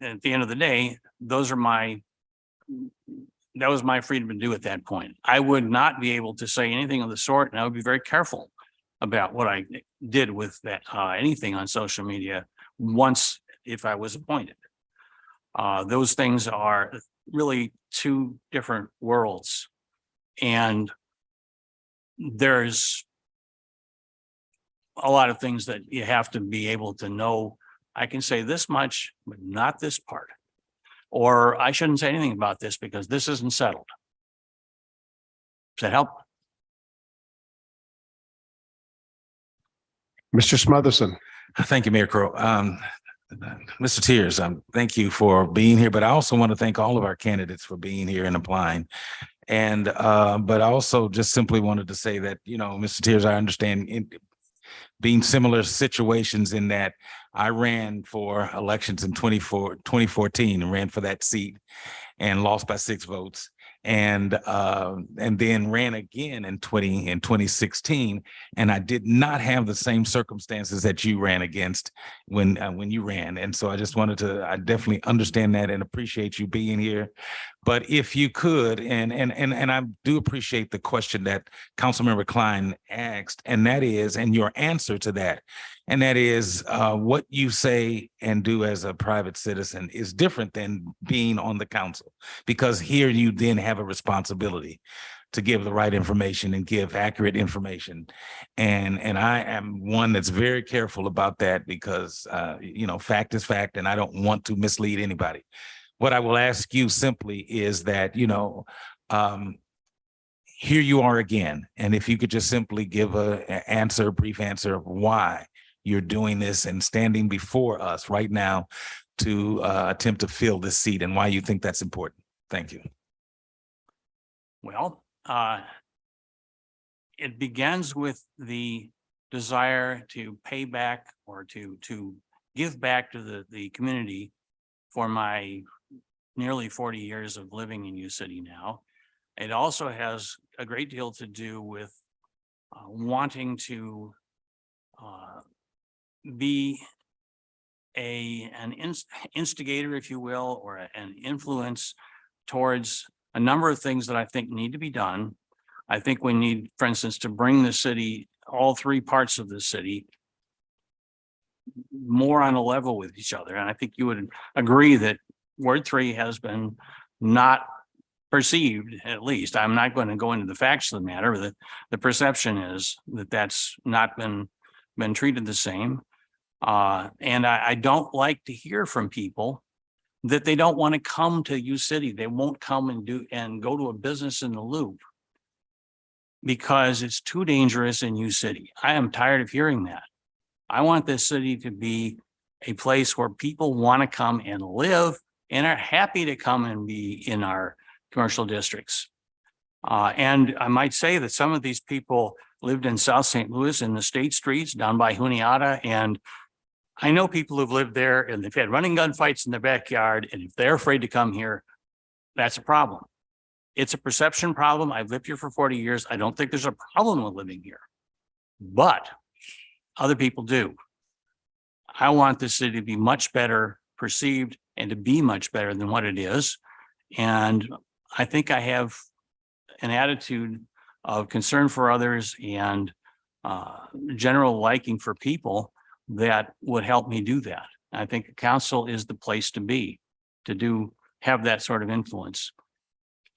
at the end of the day, that was my freedom to do at that point. I would not be able to say anything of the sort, and I would be very careful about what I did with that, anything on social media once, if I was appointed. Those things are really two different worlds. And there's a lot of things that you have to be able to know. I can say this much, but not this part. Or I shouldn't say anything about this because this isn't settled. Does that help? Mr. Smotherson. Thank you, Mayor Crowe. Mr. Tiers, thank you for being here, but I also want to thank all of our candidates for being here and applying. And but I also just simply wanted to say that, Mr. Tiers, I understand being similar situations in that I ran for elections in 2014 and ran for that seat and lost by 6 votes. And then ran again in 2016, and I did not have the same circumstances that you ran against when you ran. And so I just I definitely understand that and appreciate you being here. But if you could, and I do appreciate the question that Councilmember Klein asked, and that is, and your answer to that, and that is what you say and do as a private citizen is different than being on the council, because here you then have a responsibility to give the right information and give accurate information. And I am one that's very careful about that because, fact is fact, and I don't want to mislead anybody. What I will ask you simply is that, here you are again. And if you could just simply give a brief answer of why you're doing this and standing before us right now to attempt to fill this seat and why you think that's important. Thank you. Well, it begins with the desire to pay back or to give back to the community for my nearly 40 years of living in U City now. It also has a great deal to do with wanting to be an instigator, if you will, or an influence towards a number of things that I think need to be done. I think we need, for instance, to bring the city, all 3 parts of the city, more on a level with each other. And I think you would agree that Ward 3 has been not perceived, at least. I'm not going to go into the facts of the matter, but the perception is that that's not been treated the same. And I don't like to hear from people that they don't want to come to U City. They won't come and go to a business in the Loop. because it's too dangerous in U City. I am tired of hearing that. I want this city to be a place where people want to come and live and are happy to come and be in our commercial districts. And I might say that some of these people lived in South St. Louis in the state streets down by Juniata. And I know people who've lived there and they've had running gun fights in their backyard. And if they're afraid to come here, that's a problem. It's a perception problem. I've lived here for 40 years. I don't think there's a problem with living here, but other people do. I want this city to be much better perceived and to be much better than what it is. And I think I have an attitude of concern for others and general liking for people that would help me do that. I think the council is the place to be, to have that sort of influence,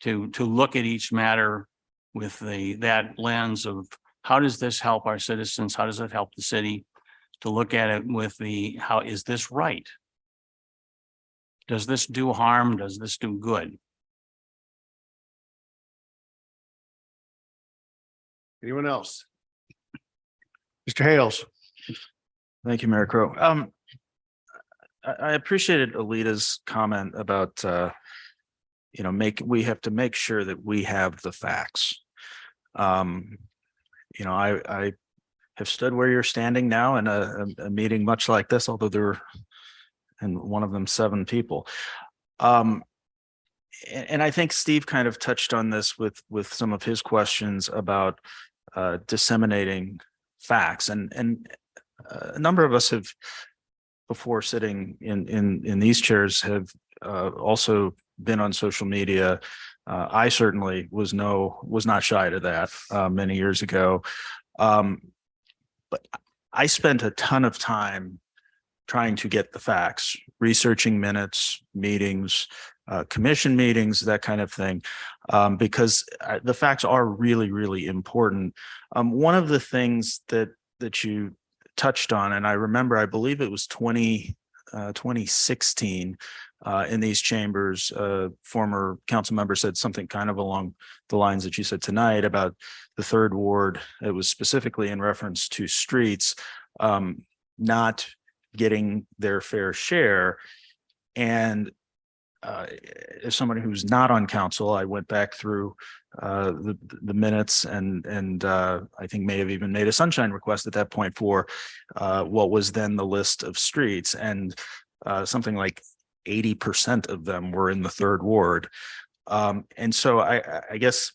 to look at each matter with that lens of how does this help our citizens? How does it help the city? To look at it with how is this right? Does this do harm? Does this do good? Anyone else? Mr. Hales. Thank you, Mayor Crowe. I appreciated Alita's comment about, we have to make sure that we have the facts. I have stood where you're standing now in a meeting much like this, although there were, and one of them 7 people. And I think Steve kind of touched on this with some of his questions about disseminating facts, and a number of us have, before sitting in these chairs, have also been on social media. I certainly was not shy to that many years ago, but I spent a ton of time trying to get the facts, researching minutes, meetings, commission meetings, that kind of thing, because the facts are really, really important. One of the things that you touched on, and I remember, I believe it was 2016 in these chambers, former council member said something kind of along the lines that you said tonight about the 3rd Ward. It was specifically in reference to streets not getting their fair share. And as someone who's not on council, I went back through the minutes and I think may have even made a sunshine request at that point for what was then the list of streets, and something like 80% of them were in the 3rd Ward. And so I guess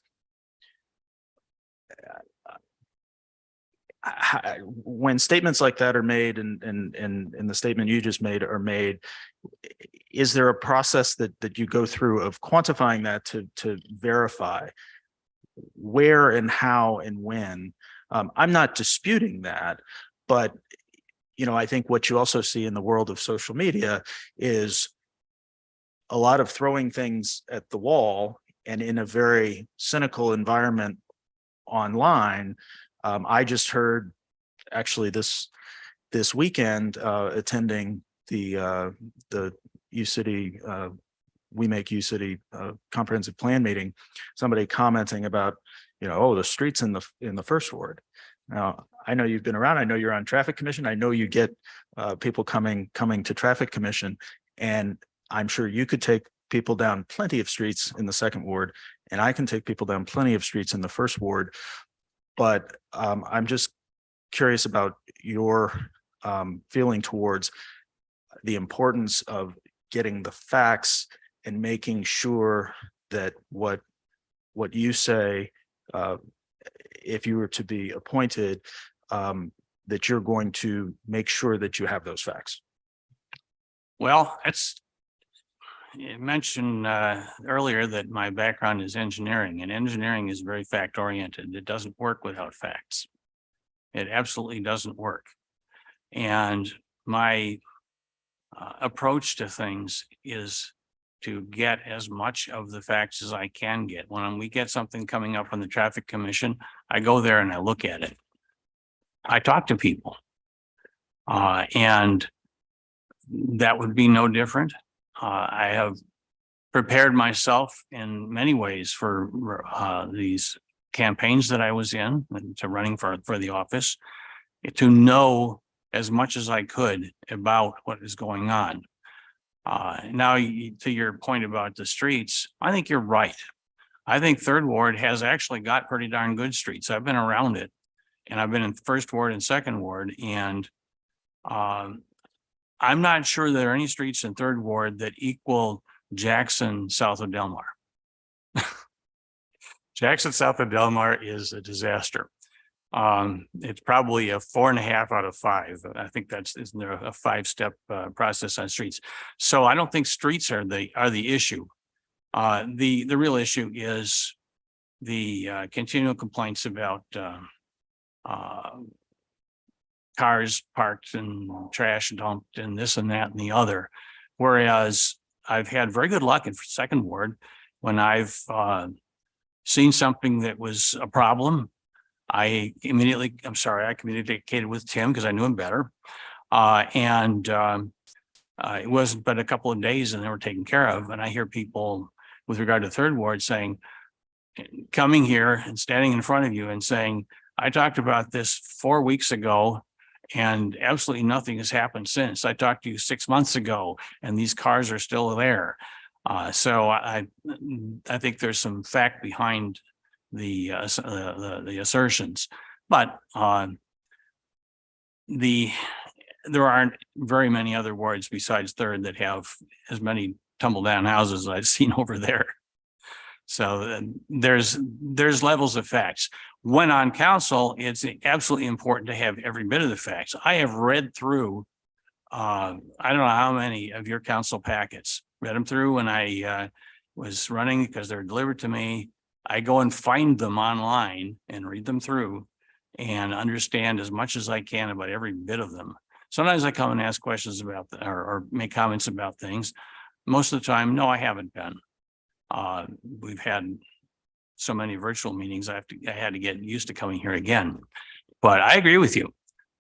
when statements like that are made, and the statement you just made are made, is there a process that you go through of quantifying that to verify where and how and when? I'm not disputing that, but I think what you also see in the world of social media is a lot of throwing things at the wall, and in a very cynical environment online. I just heard, actually this weekend, attending the UCity We Make UCity comprehensive plan meeting, somebody commenting about, the streets in the 1st Ward. Now, I know you've been around. I know you're on traffic commission. I know you get people coming to traffic commission, and I'm sure you could take people down plenty of streets in the 2nd Ward, and I can take people down plenty of streets in the 1st Ward. But I'm just curious about your feeling towards the importance of getting the facts and making sure that what you say, if you were to be appointed, that you're going to make sure that you have those facts. Well, you mentioned earlier that my background is engineering, and engineering is very fact oriented. It doesn't work without facts. It absolutely doesn't work. And my approach to things is to get as much of the facts as I can get. When we get something coming up on the traffic commission, I go there and I look at it. I talk to people. And that would be no different. I have prepared myself in many ways for these campaigns that I was in and to running for the office, to know as much as I could about what is going on. Now, to your point about the streets, I think you're right. I think Third Ward has actually got pretty darn good streets. I've been around it. And I've been in First Ward and Second Ward, and I'm not sure there are any streets in Third Ward that equal Jackson south of Delmar. Jackson south of Delmar is a disaster. It's probably a 4.5 out of 5. I think isn't there a 5-step process on streets. So I don't think streets are the issue. The real issue is the continual complaints about cars parked and trash dumped and this and that and the other. Whereas I've had very good luck in Second Ward when I've seen something that was a problem. I communicated with Tim because I knew him better. It wasn't but a couple of days and they were taken care of. And I hear people with regard to Third Ward coming here and standing in front of you and saying, I talked about this 4 weeks ago and absolutely nothing has happened since. I talked to you 6 months ago and these cars are still there. So I think there's some fact behind the assertions, but there aren't very many other wards besides Third that have as many tumble down houses as I've seen over there. So there's levels of facts. When on council, it's absolutely important to have every bit of the facts. I have read through, I don't know how many of your council packets, read them through when I was running because they're delivered to me. I go and find them online and read them through and understand as much as I can about every bit of them. Sometimes I come and ask questions about or make comments about things. Most of the time, no, I haven't been. We've had so many virtual meetings. I had to get used to coming here again. But I agree with you.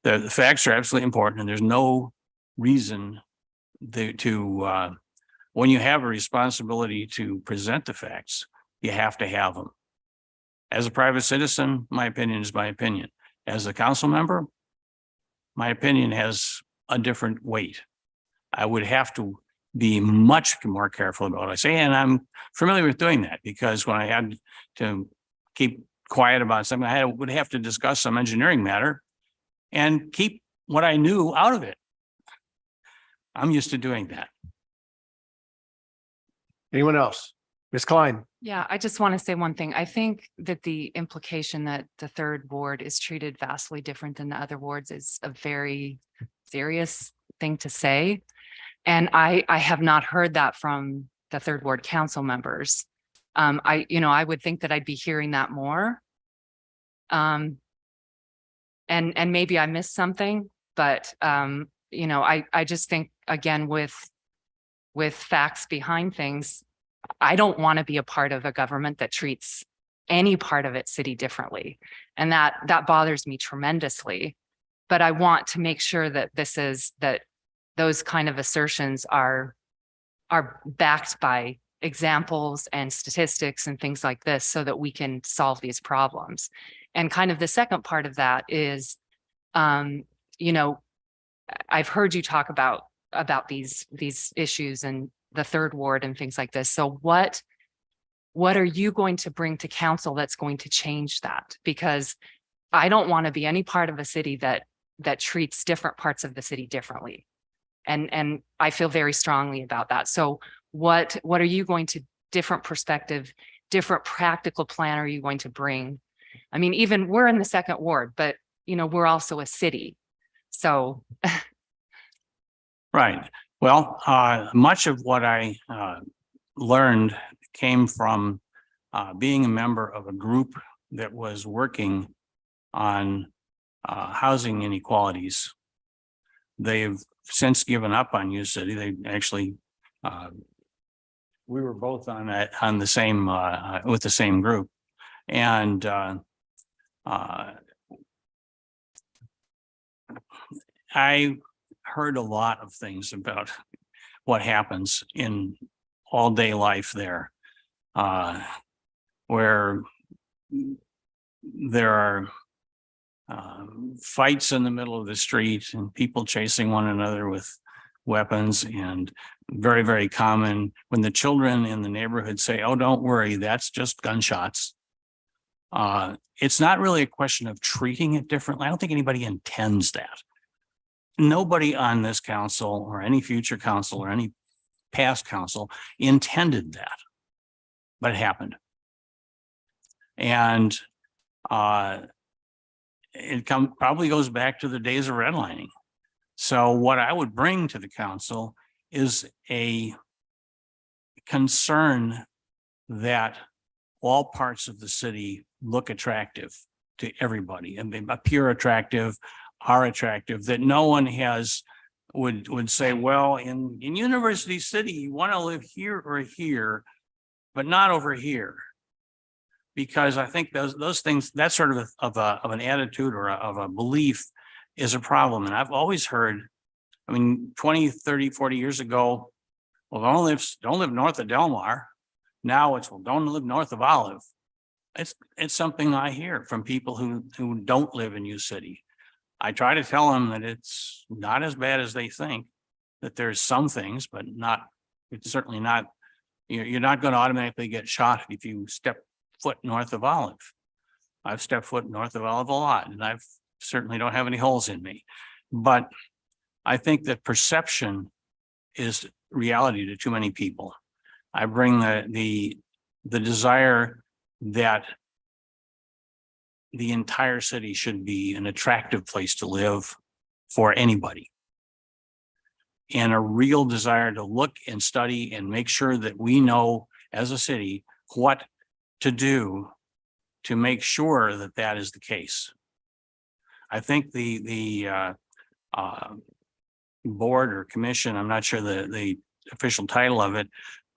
The facts are absolutely important, and there's no reason to when you have a responsibility to present the facts, you have to have them. As a private citizen, my opinion is my opinion. As a council member, my opinion has a different weight. I would have to be much more careful about what I say, and I'm familiar with doing that because when I had to keep quiet about something, I would have to discuss some engineering matter and keep what I knew out of it. I'm used to doing that. Anyone else? Ms. Klein? Yeah, I just want to say one thing. I think that the implication that the Third Ward is treated vastly different than the other wards is a very serious thing to say. And I have not heard that from the Third Ward council members. I would think that I'd be hearing that more. And maybe I missed something, but I just think again with facts behind things, I don't want to be a part of a government that treats any part of its city differently. And that bothers me tremendously. But I want to make sure that those kind of assertions are backed by examples and statistics and things like this so that we can solve these problems. And kind of the second part of that is, I've heard you talk about these issues and the Third Ward and things like this. So what are you going to bring to council that's going to change that? Because I don't want to be any part of a city that treats different parts of the city differently. And I feel very strongly about that. So what are you going to, different perspective, different practical plan are you going to bring? I mean, even we're in the Second Ward, but we're also a city. So. Right. Well, much of what I learned came from being a member of a group that was working on housing inequalities. They've since given up on U City. They actually, we were both with the same group, and I heard a lot of things about what happens in all day life there, where there are fights in the middle of the street and people chasing one another with weapons, and very, very common when the children in the neighborhood say, oh, don't worry, that's just gunshots. It's not really a question of treating it differently. I don't think anybody intends that. Nobody on this council or any future council or any past council intended that, but it happened. And it probably goes back to the days of redlining. So what I would bring to the council is a concern that all parts of the city look attractive to everybody, and they appear attractive, are attractive, that no one would say, well, in University City, you want to live here or here, but not over here. Because I think those things, that sort of an attitude or of a belief is a problem. And I've always heard, I mean, 20, 30, 40 years ago, well, don't live north of Delmar. Now it's, well, don't live north of Olive. It's something I hear from people who don't live in U City. I try to tell them that it's not as bad as they think, that there's some things, but it's certainly not, you're not going to automatically get shot if you step foot north of Olive. I've stepped foot north of Olive a lot, and I've certainly don't have any holes in me. But I think that perception is reality to too many people. I bring the desire that the entire city should be an attractive place to live for anybody. And a real desire to look and study and make sure that we know as a city what to do to make sure that that is the case. I think the board or commission, I'm not sure the official title of it,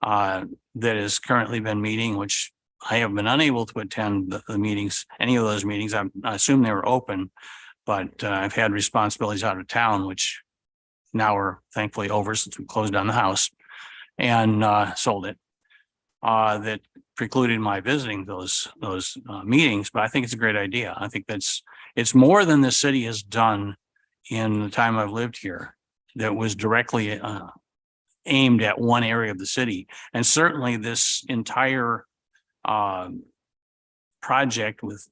that has currently been meeting, which I have been unable to attend the meetings, any of those meetings. I assume they were open, but I've had responsibilities out of town, which now are thankfully over since we closed down the house and sold it. That precluded my visiting those meetings, but I think it's a great idea. I think it's more than the city has done in the time I've lived here that was directly aimed at one area of the city. And certainly this entire project with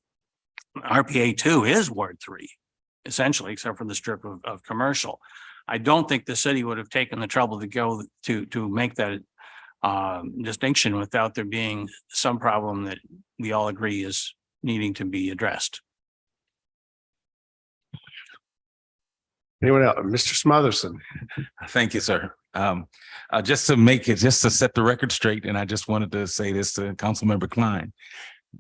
RPA 2 is Ward 3, essentially, except for the strip of commercial. I don't think the city would have taken the trouble to go to make that distinction without there being some problem that we all agree is needing to be addressed. Anyone else? Mr. Smotherson. Thank you, sir. Just to set the record straight, and I just wanted to say this to Councilmember Klein.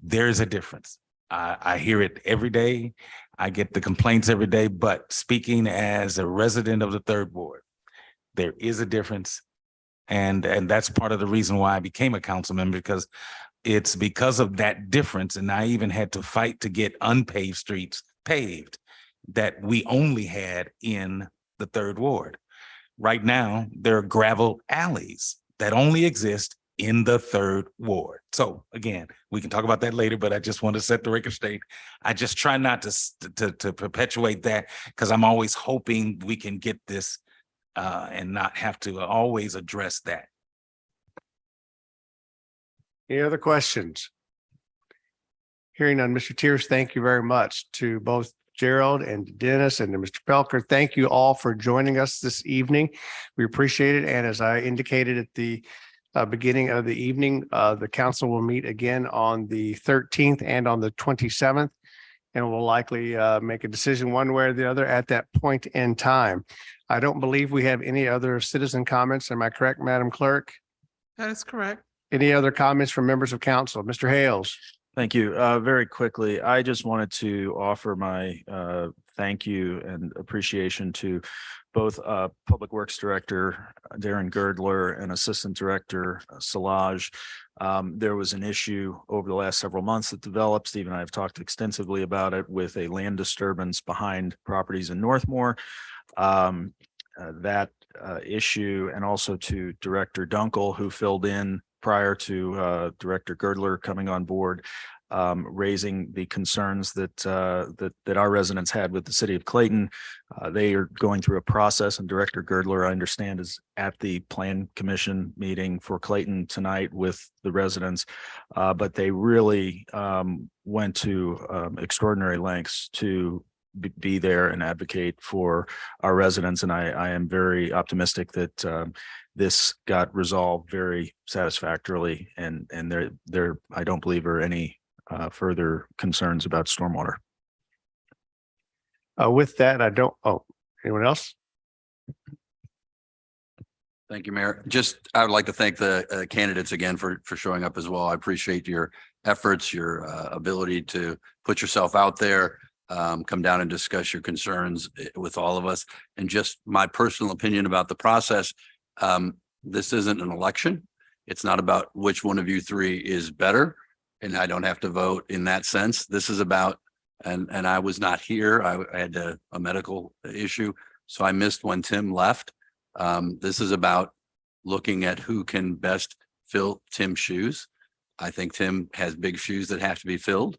There is a difference. I hear it every day. I get the complaints every day, but speaking as a resident of the third ward, there is a difference. And that's part of the reason why I became a council member, because it's because of that difference. And I even had to fight to get unpaved streets paved that we only had in the third ward. Right now, there are gravel alleys that only exist in the third ward. So again, we can talk about that later, but I just want to set the record straight. I just try not to perpetuate that, because I'm always hoping we can get this and not have to always address that. Any other questions? Hearing none, Mr. Tiers, thank you very much to both Gerald and Dennis and to Mr. Pelker. Thank you all for joining us this evening. We appreciate it. And as I indicated at the beginning of the evening, the council will meet again on the 13th and on the 27th. And we'll likely make a decision one way or the other at that point in time. I don't believe we have any other citizen comments. Am I correct, Madam Clerk? That is correct. Any other comments from members of council? Mr. Hales. Thank you. Very quickly, I just wanted to offer my thank you and appreciation to both Public Works Director Darren Girdler and Assistant Director Salage. There was an issue over the last several months that developed. Steve and I have talked extensively about it with a land disturbance behind properties in Northmore. That issue, and also to Director Dunkel, who filled in prior to Director Girdler coming on board. raising the concerns that our residents had with the city of Clayton. They are going through a process, and Director Girdler, I understand, is at the Plan Commission meeting for Clayton tonight with the residents. But they really went to extraordinary lengths to be there and advocate for our residents. And I am very optimistic that this got resolved very satisfactorily, and there I don't believe are any further concerns about stormwater. With that, anyone else? Thank you, Mayor. I would like to thank the candidates again for showing up as well. I appreciate your efforts, your ability to put yourself out there, come down and discuss your concerns with all of us. And just my personal opinion about the process. This isn't an election. It's not about which one of you three is better. And I don't have to vote in that sense. This is about, and I was not here. I had a medical issue, so I missed when Tim left. This is about looking at who can best fill Tim's shoes. I think Tim has big shoes that have to be filled.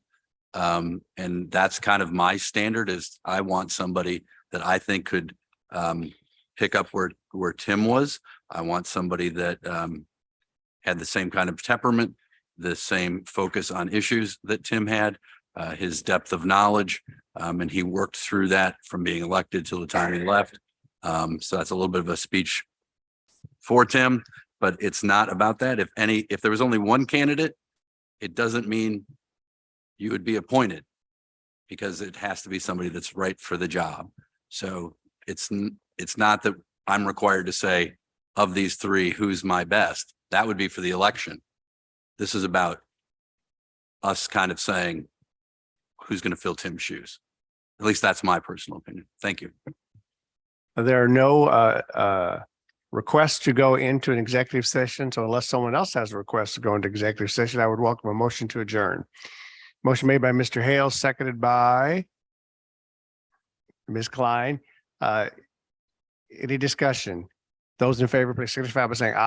And that's kind of my standard is I want somebody that I think could pick up where Tim was. I want somebody that had the same kind of temperament, the same focus on issues that Tim had, his depth of knowledge. And he worked through that from being elected till the time he left. So that's a little bit of a speech for Tim, but it's not about that. If there was only one candidate, it doesn't mean you would be appointed because it has to be somebody that's right for the job. So it's not that I'm required to say of these three, who's my best. That would be for the election. This is about us kind of saying who's going to fill Tim's shoes. At least that's my personal opinion. Thank you. There are no requests to go into an executive session. So unless someone else has a request to go into executive session, I would welcome a motion to adjourn. Motion made by Mr. Hale, seconded by Ms. Klein. Any discussion? Those in favor, please signify by saying aye.